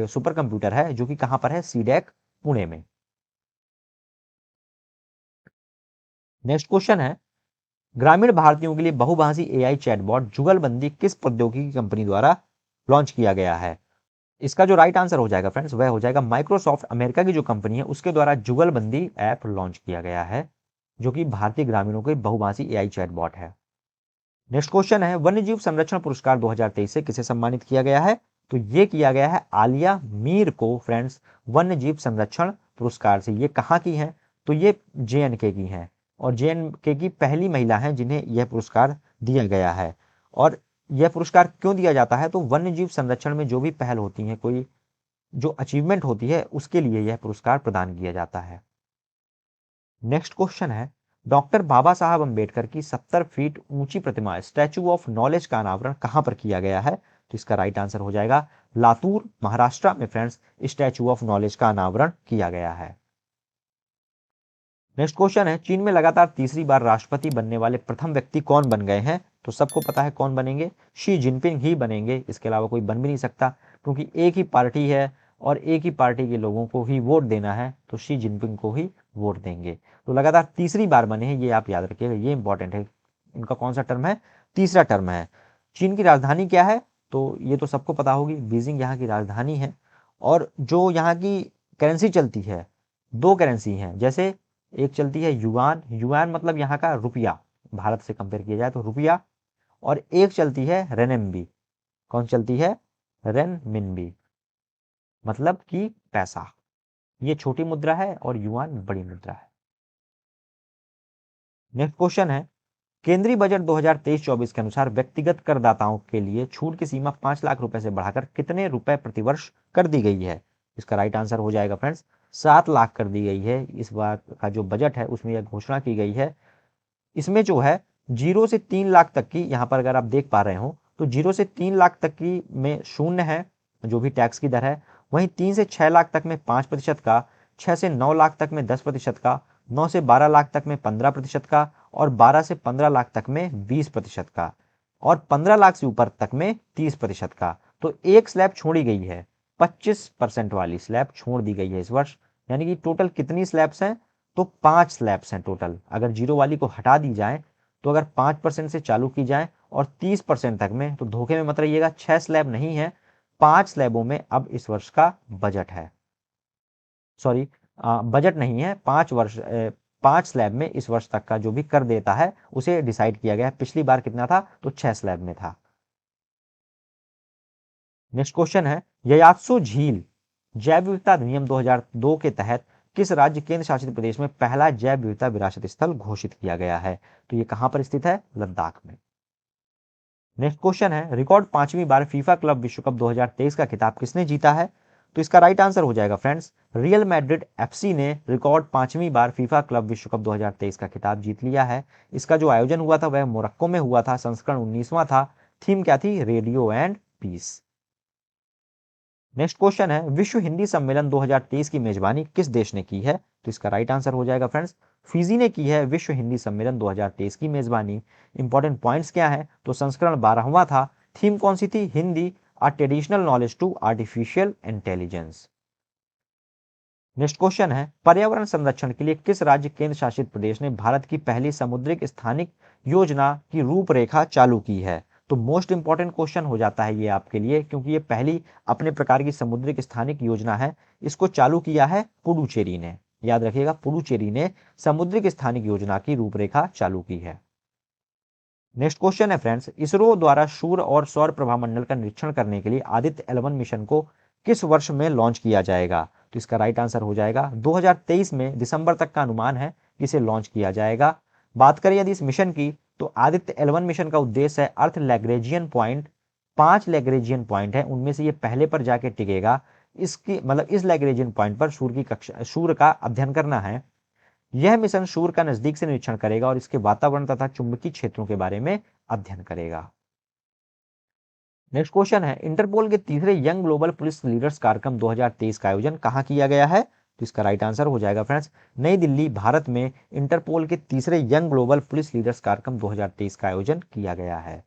सुपर कंप्यूटर है, जो कि कहां पर है? सीडेक पुणे में। नेक्स्ट क्वेश्चन है, ग्रामीण भारतीयों के लिए बहुभाषी AI चैटबॉट जुगलबंदी किस प्रौद्योगिकी कंपनी द्वारा लॉन्च किया गया है? इसका जो राइट आंसर हो जाएगा फ्रेंड्स वह हो जाएगा माइक्रोसॉफ्ट अमेरिका की जो कंपनी है उसके द्वारा जुगलबंदी ऐप लॉन्च किया गया है, जो कि भारतीय ग्रामीणों के बहुभाषी AI चैटबॉट है। नेक्स्ट क्वेश्चन है, वन्यजीव संरक्षण पुरस्कार 2023 से किसे सम्मानित किया गया है? तो ये किया गया है आलिया मीर को फ्रेंड्स वन्यजीव संरक्षण पुरस्कार से। ये कहाँ की हैं? तो ये JNK की हैं, और JNK की पहली महिला हैं जिन्हें यह पुरस्कार दिया गया है। और यह पुरस्कार क्यों दिया जाता है? तो वन्यजीव संरक्षण में जो भी पहल होती है, कोई जो अचीवमेंट होती है, उसके लिए यह पुरस्कार प्रदान किया जाता है। नेक्स्ट क्वेश्चन है, डॉक्टर बाबा साहब अंबेडकर की 70 फीट ऊंची प्रतिमा स्टैचू ऑफ नॉलेज का अनावरण कहां पर किया गया है? तो इसका राइट आंसर हो जाएगा लातूर महाराष्ट्र में फ्रेंड्स स्टैचू ऑफ नॉलेज का अनावरण किया गया है। नेक्स्ट क्वेश्चन है, चीन में लगातार तीसरी बार राष्ट्रपति बनने वाले प्रथम व्यक्ति कौन बन गए हैं? तो सबको पता है कौन बनेंगे, शी जिनपिंग ही बनेंगे। इसके अलावा कोई बन भी नहीं सकता, क्योंकि एक ही पार्टी है और एक ही पार्टी के लोगों को ही वोट देना है, तो शी जिनपिंग को ही वोट देंगे। तो लगातार तीसरी बार बने हैं, ये आप याद रखिएगा, ये इंपॉर्टेंट है। इनका कौन सा टर्म है? तीसरा टर्म है। चीन की राजधानी क्या है? तो ये तो सबको पता होगी, बीजिंग यहाँ की राजधानी है। और जो यहाँ की करेंसी चलती है, दो करेंसी हैं, जैसे एक चलती है युआन, युआन मतलब यहाँ का रुपया, भारत से कंपेयर किया जाए तो रुपया, और एक चलती है रेनेम्बी। कौन चलती है? रेनमिनबी, मतलब कि पैसा। ये छोटी मुद्रा है और युआन बड़ी मुद्रा है। नेक्स्ट क्वेश्चन है, केंद्रीय बजट 2023-24 के अनुसार व्यक्तिगत करदाताओं के लिए छूट की सीमा 5 लाख रुपए से बढ़ाकर कितने रुपए प्रतिवर्ष कर दी गई है? इसका राइट आंसर हो जाएगा फ्रेंड्स 7 लाख कर दी गई है। इस बार का जो बजट है उसमें यह घोषणा की गई है। इसमें जो है 0 से 3 लाख तक की, यहाँ पर अगर आप देख पा रहे हो तो 0 से 3 लाख तक की में शून्य है जो भी टैक्स की दर है। वहीं 3 से 6 लाख तक में 5% का, 6 से 9 लाख तक में 10% का, 9 से 12 लाख तक में 15% का, और 12 से 15 लाख तक में 20% का, और 15 लाख से ऊपर तक में 30% का। तो एक स्लैब छोड़ी गई है, 25% वाली स्लैब छोड़ दी गई है इस वर्ष। यानी कि टोटल कितनी स्लैब्स हैं? तो 5 स्लैब्स हैं टोटल। अगर जीरो वाली को हटा दी जाए तो अगर 5% से चालू की जाए और 30% तक में, तो धोखे में मत रहिएगा, 6 स्लैब नहीं है, 5 स्लैबों में अब इस वर्ष का बजट है। सॉरी, बजट नहीं है, 5 स्लैब में इस वर्ष तक का जो भी कर देता है उसे डिसाइड किया गया है। पिछली बार कितना था? तो 6 स्लैब में था। नेक्स्ट क्वेश्चन है, ययात्सो झील जैव विविधता अधिनियम 2002 के तहत किस राज्य केंद्र शासित प्रदेश में पहला जैव विविधता विरासत स्थल घोषित किया गया है? तो ये कहां पर स्थित है? लद्दाख में। नेक्स्ट क्वेश्चन है, रिकॉर्ड 5वीं बार फीफा क्लब विश्व कप 2023 का खिताब किसने जीता है? तो इसका राइट आंसर हो जाएगा फ्रेंड्स, रियल मैड्रिड एफसी ने रिकॉर्ड 5वीं बार फीफा क्लब विश्व कप 2023 का खिताब जीत लिया है। इसका जो आयोजन हुआ था वह मोरक्को में हुआ था, संस्करण 19वां था। थीम क्या थी? Radio and peace. Next question है, विश्व हिंदी सम्मेलन 2023 की मेजबानी किस देश ने की है? तो इसका राइट आंसर हो जाएगा फ्रेंड्स, फिजी ने की है विश्व हिंदी सम्मेलन 2023 की मेजबानी। इंपॉर्टेंट पॉइंट्स क्या है? तो संस्करण 12वां था। थीम कौन सी थी? Hindi, a traditional knowledge to artificial intelligence. Next question है, पर्यावरण संरक्षण के लिए किस राज्य केंद्र शासित प्रदेश ने भारत की पहली समुद्रिक स्थानिक योजना की रूपरेखा चालू की है? तो मोस्ट इंपॉर्टेंट क्वेश्चन हो जाता है ये आपके लिए, क्योंकि ये पहली अपने प्रकार की समुद्रिक स्थानिक योजना है। इसको चालू किया है पुडुचेरी ने। याद रखिएगा, पुडुचेरी ने समुद्रिक स्थानिक योजना की रूपरेखा चालू की है। नेक्स्ट क्वेश्चन है फ्रेंड्स, इसरो द्वारा सूर्य और सौर प्रभा मंडल का निरीक्षण करने के लिए आदित्य L1 मिशन को किस वर्ष में लॉन्च किया जाएगा? तो इसका राइट आंसर हो जाएगा 2023 में, दिसंबर तक का अनुमान है कि इसे लॉन्च किया जाएगा। बात करें यदि इस मिशन की, तो आदित्य L1 मिशन का उद्देश्य है अर्थ लैग्रेजियन पॉइंट, 5 लैग्रेजियन पॉइंट है, उनमें से ये पहले पर जाके टिकेगा। इसकी मतलब इस लैग्रेजियन पॉइंट पर सूर्य का अध्ययन करना है। यह मिशन सूर्य का नजदीक से निरीक्षण करेगा और इसके वातावरण तथा चुंबकीय क्षेत्रों के बारे में अध्ययन करेगा। नेक्स्ट क्वेश्चन है, इंटरपोल के तीसरे यंग ग्लोबल पुलिस लीडर्स कार्यक्रम 2023 का आयोजन कहां किया गया है? तो इसका राइट आंसर हो जाएगा फ्रेंड्स, नई दिल्ली, भारत में इंटरपोल के तीसरे यंग ग्लोबल पुलिस लीडर्स कार्यक्रम 2023 का आयोजन किया गया है।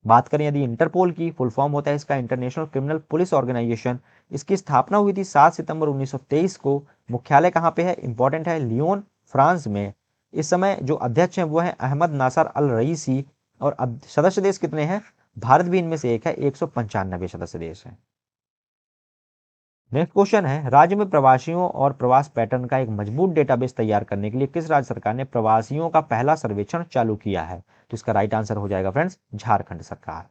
बात करें यदि इंटरपोल की, फुल फॉर्म होता है इसका इंटरनेशनल क्रिमिनल पुलिस ऑर्गेनाइजेशन। इसकी स्थापना हुई थी 7 सितंबर 1923 को। मुख्यालय कहां पे है? इंपॉर्टेंट है, लियोन, फ्रांस में। इस समय जो अध्यक्ष हैं वो है अहमद नासर अल रईसी। और सदस्य देश कितने हैं? भारत भी इनमें से एक है, 195 सदस्य देश हैं। नेक्स्ट क्वेश्चन है, राज्य में प्रवासियों और प्रवास पैटर्न का एक मजबूत डेटाबेस तैयार करने के लिए किस राज्य सरकार ने प्रवासियों का पहला सर्वेक्षण चालू किया है? तो इसका राइट आंसर हो जाएगा फ्रेंड्स, झारखंड सरकार।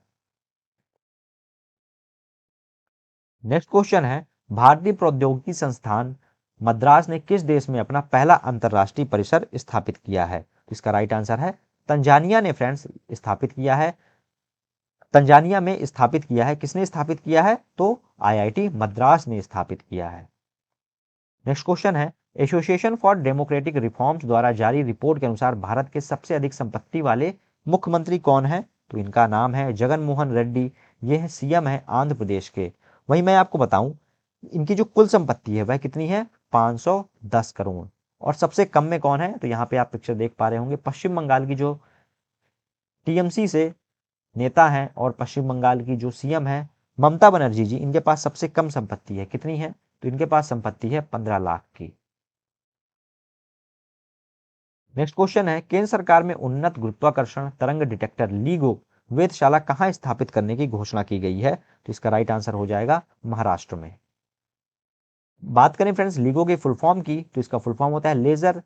नेक्स्ट क्वेश्चन है, भारतीय प्रौद्योगिकी संस्थान मद्रास ने किस देश में अपना पहला अंतरराष्ट्रीय परिसर स्थापित किया है? तो इसका राइट आंसर है तंजानिया ने फ्रेंड्स स्थापित किया है। तंजानिया में स्थापित किया है। किसने स्थापित किया है? तो आईआईटी मद्रास ने स्थापित किया है। नेक्स्ट क्वेश्चन है, एसोसिएशन फॉर डेमोक्रेटिक रिफॉर्म्स द्वारा जारी रिपोर्ट के अनुसार भारत के सबसे अधिक संपत्ति वाले मुख्यमंत्री कौन है? तो इनका नाम है जगन मोहन रेड्डी। ये है सीएम है आंध्र प्रदेश के। वहीं मैं आपको बताऊं, इनकी जो कुल संपत्ति है वह कितनी है? 510 करोड़। और सबसे कम में कौन है? तो यहाँ पे आप पिक्चर देख पा रहे होंगे, पश्चिम बंगाल की जो टीएमसी से नेता हैं और पश्चिम बंगाल की जो सीएम है ममता बनर्जी जी, इनके पास सबसे कम संपत्ति है। कितनी है? तो इनके पास संपत्ति है 15 लाख की। नेक्स्ट क्वेश्चन है, केंद्र सरकार में उन्नत गुरुत्वाकर्षण तरंग डिटेक्टर लीगो वेधशाला कहाँ स्थापित करने की घोषणा की गई है? तो इसका राइट आंसर हो जाएगा महाराष्ट्र में। बात करें फ्रेंड्स लीगो की फुल फॉर्म की, तो इसका फुल फॉर्म होता है लेजर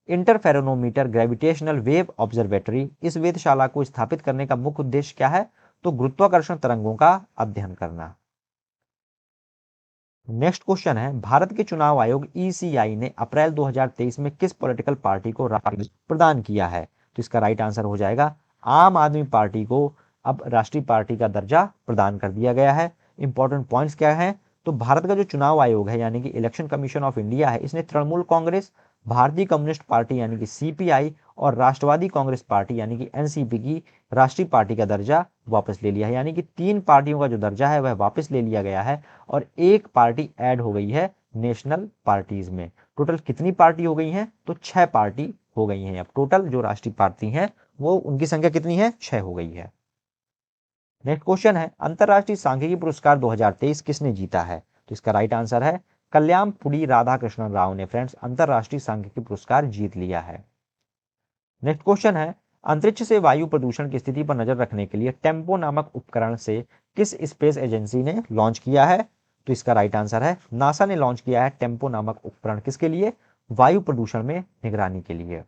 इंटरफेरोनोमीटर ग्रेविटेशनल वेव ऑब्जर्वेटरी। इस वेधशाला को स्थापित करने का मुख्य उद्देश्य क्या है? तो गुरुत्वाकर्षण तरंगों का अध्ययन करना। नेक्स्ट क्वेश्चन है, भारत के चुनाव आयोग ईसीआई ने अप्रैल 2023 में किस पॉलिटिकल पार्टी को राष्ट्रीय प्रदान किया है? तो इसका राइट आंसर हो जाएगा आम आदमी पार्टी को अब राष्ट्रीय पार्टी का दर्जा प्रदान कर दिया गया है। इंपॉर्टेंट पॉइंट्स क्या है? तो भारत का जो चुनाव आयोग है यानी कि इलेक्शन कमीशन ऑफ इंडिया है, इसने तृणमूल कांग्रेस, भारतीय कम्युनिस्ट पार्टी यानी कि सीपीआई और राष्ट्रवादी कांग्रेस पार्टी यानी कि एनसीपी की राष्ट्रीय पार्टी का दर्जा वापस ले लिया है। यानी कि 3 पार्टियों का जो दर्जा है वह वापस ले लिया गया है और एक पार्टी ऐड हो गई है नेशनल पार्टीज में। टोटल कितनी पार्टी हो गई हैं? तो 6 पार्टी हो गई हैं। अब टोटल जो राष्ट्रीय पार्टी हैं वो उनकी संख्या कितनी है? 6 हो गई है। नेक्स्ट क्वेश्चन है, अंतरराष्ट्रीय सांख्यिकी पुरस्कार 2023 किसने जीता है? तो इसका राइट आंसर है कल्याणपुरी राधाकृष्णन राव ने फ्रेंड्स अंतरराष्ट्रीय सांख्यिकी पुरस्कार जीत लिया है। नेक्स्ट क्वेश्चन है, अंतरिक्ष से वायु प्रदूषण की स्थिति पर नजर रखने के लिए टेम्पो नामक उपकरण से किस स्पेस एजेंसी ने लॉन्च किया है? तो इसका राइट आंसर है नासा ने लॉन्च किया है टेम्पो नामक उपकरण। किसके लिए? वायु प्रदूषण में निगरानी के लिए।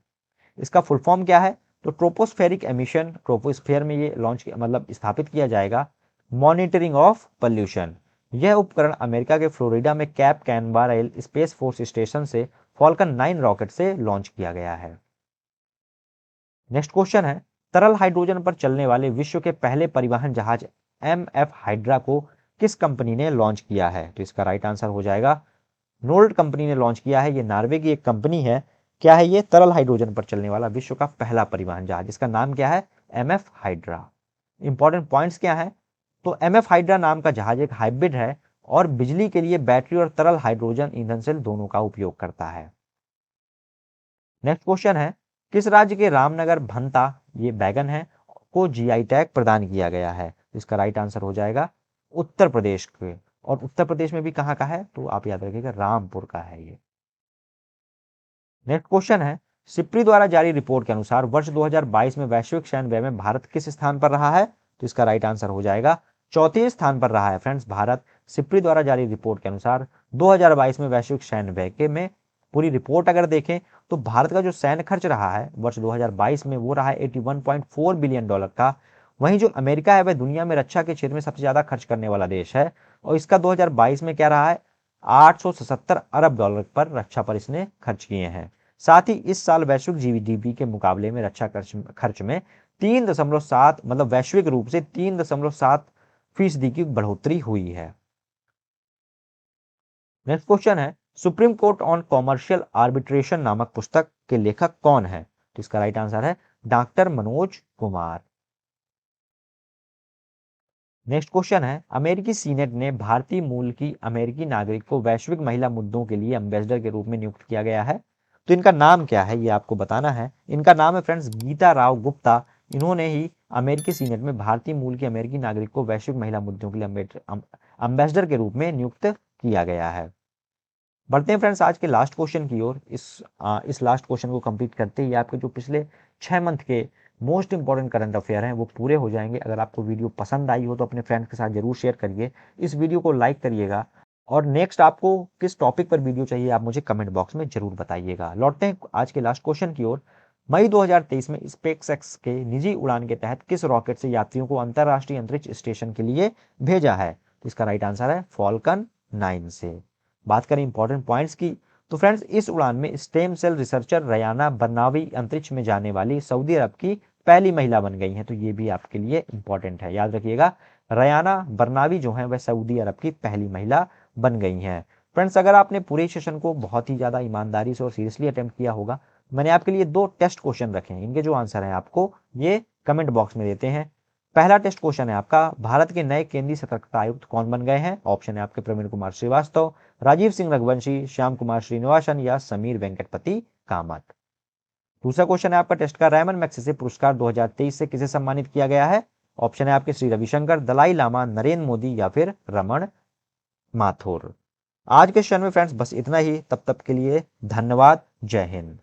इसका फुल फॉर्म क्या है? तो ट्रोपोस्फेरिक एमिशन, ट्रोपोस्फेयर में ये लॉन्च मतलब स्थापित किया जाएगा। मॉनिटरिंग ऑफ पॉल्यूशन, यह उपकरण अमेरिका के फ्लोरिडा में कैप कैनबराल स्पेस फोर्स स्टेशन से फॉल्कन 9 रॉकेट से लॉन्च किया गया है। नेक्स्ट क्वेश्चन है, तरल हाइड्रोजन पर चलने वाले विश्व के पहले परिवहन जहाज MF हाइड्रा को किस कंपनी ने लॉन्च किया है? तो इसका राइट आंसर हो जाएगा नोल्ड कंपनी ने लॉन्च किया है। ये नॉर्वे की एक कंपनी है। क्या है ये? तरल हाइड्रोजन पर चलने वाला विश्व का पहला परिवहन जहाज। इसका नाम क्या है? MF hydra. इंपॉर्टेंट पॉइंट्स क्या है? तो MF हाइड्रा नाम का जहाज एक हाइब्रिड है और बिजली के लिए बैटरी और तरल हाइड्रोजन ईंधन सेल दोनों का उपयोग करता है। नेक्स्ट क्वेश्चन है, किस राज्य के रामनगर भंता, ये बैगन है, को जीआई टैग प्रदान किया गया है? इसका राइट आंसर हो जाएगा उत्तर प्रदेश के। और उत्तर प्रदेश में भी कहाँ का है? तो आप याद रखिएगा रामपुर का है ये। नेक्स्ट क्वेश्चन है, सिप्री द्वारा जारी रिपोर्ट के अनुसार वर्ष 2022 में वैश्विक सैन्य व्यय में भारत किस स्थान पर रहा है? तो इसका राइट आंसर हो जाएगा चौथे स्थान पर रहा है फ्रेंड्स भारत। सिप्री द्वारा जारी रिपोर्ट के अनुसार 2022 में वैश्विक सैन्य व्यय के में पूरी रिपोर्ट अगर देखें तो भारत का जो सैन्य खर्च रहा है वर्ष 2022 में वो रहा है 81.4 बिलियन डॉलर का। वहीं जो अमेरिका है वह दुनिया में रक्षा के क्षेत्र में सबसे ज्यादा खर्च करने वाला देश है और इसका 2022 में क्या रहा है? 877 अरब डॉलर पर रक्षा पर इसने खर्च किए हैं। साथ ही इस साल वैश्विक जीडीपी के मुकाबले में रक्षा खर्च में 3.7 मतलब वैश्विक रूप से 3.7% की बढ़ोतरी हुई है। नेक्स्ट क्वेश्चन है, supreme court on commercial arbitration नामक पुस्तक के लेखक कौन है? तो इसका राइट आंसर है doctor Manoj Kumar. Next question है, अमेरिकी सीनेट ने भारतीय मूल की अमेरिकी नागरिक को वैश्विक महिला मुद्दों के लिए एम्बेसडर के रूप में नियुक्त किया गया है। तो इनका नाम क्या है ये आपको बताना है। इनका नाम है फ्रेंड्स गीता राव गुप्ता। इन्होंने ही अमेरिकी सीनेट में भारतीय मूल की अमेरिकी नागरिक को वैश्विक महिला मुद्दों के लिए एम्बेसडर के रूप में नियुक्त किया गया है। बढ़ते हैं फ्रेंड्स आज के लास्ट क्वेश्चन की ओर। इस लास्ट क्वेश्चन को कंप्लीट करते ही आपके जो पिछले 6 मंथ के मोस्ट इंपॉर्टेंट करंट अफेयर हैं वो पूरे हो जाएंगे। अगर आपको वीडियो पसंद आई हो तो अपने फ्रेंड्स के साथ जरूर शेयर करिए, इस वीडियो को लाइक करिएगा और नेक्स्ट आपको किस टॉपिक पर वीडियो चाहिए आप मुझे कमेंट बॉक्स में जरूर बताइएगा। लौटते हैं आज के लास्ट क्वेश्चन की ओर। मई 2023 में स्पेसएक्स के निजी उड़ान के तहत किस रॉकेट से यात्रियों को अंतरराष्ट्रीय अंतरिक्ष स्टेशन के लिए भेजा है? तो इसका राइट आंसर है फॉल्कन 9 से। बात करें इंपॉर्टेंट पॉइंट्स की तो फ्रेंड्स इस उड़ान में स्टेम सेल रिसर्चर रयाना बर्नावी अंतरिक्ष में जाने वाली सऊदी अरब की पहली महिला बन गई हैं। तो ये भी आपके लिए इंपॉर्टेंट है, याद रखिएगा रयाना बर्नावी जो है वह सऊदी अरब की पहली महिला बन गई हैं। फ्रेंड्स अगर आपने पूरे सेशन को बहुत ही ज्यादा ईमानदारी से और सीरियसली अटेम्प्ट किया होगा, मैंने आपके लिए 2 टेस्ट क्वेश्चन रखे हैं। इनके जो आंसर है आपको ये कमेंट बॉक्स में देते हैं। पहला टेस्ट क्वेश्चन है आपका, भारत के नए केंद्रीय सतर्कता आयुक्त कौन बन गए हैं? ऑप्शन है आपके प्रवीण कुमार श्रीवास्तव, राजीव सिंह रघुवंशी, श्याम कुमार श्रीनिवासन या समीर वेंकटपति कामत। दूसरा क्वेश्चन है आपका टेस्ट का, रैमन मैग्सेसे पुरस्कार 2023 से किसे सम्मानित किया गया है? ऑप्शन है आपके श्री रविशंकर, दलाई लामा, नरेंद्र मोदी या फिर रमन माथुर। आज के सेशन में फ्रेंड्स बस इतना ही। तब तक के लिए धन्यवाद। जय हिंद।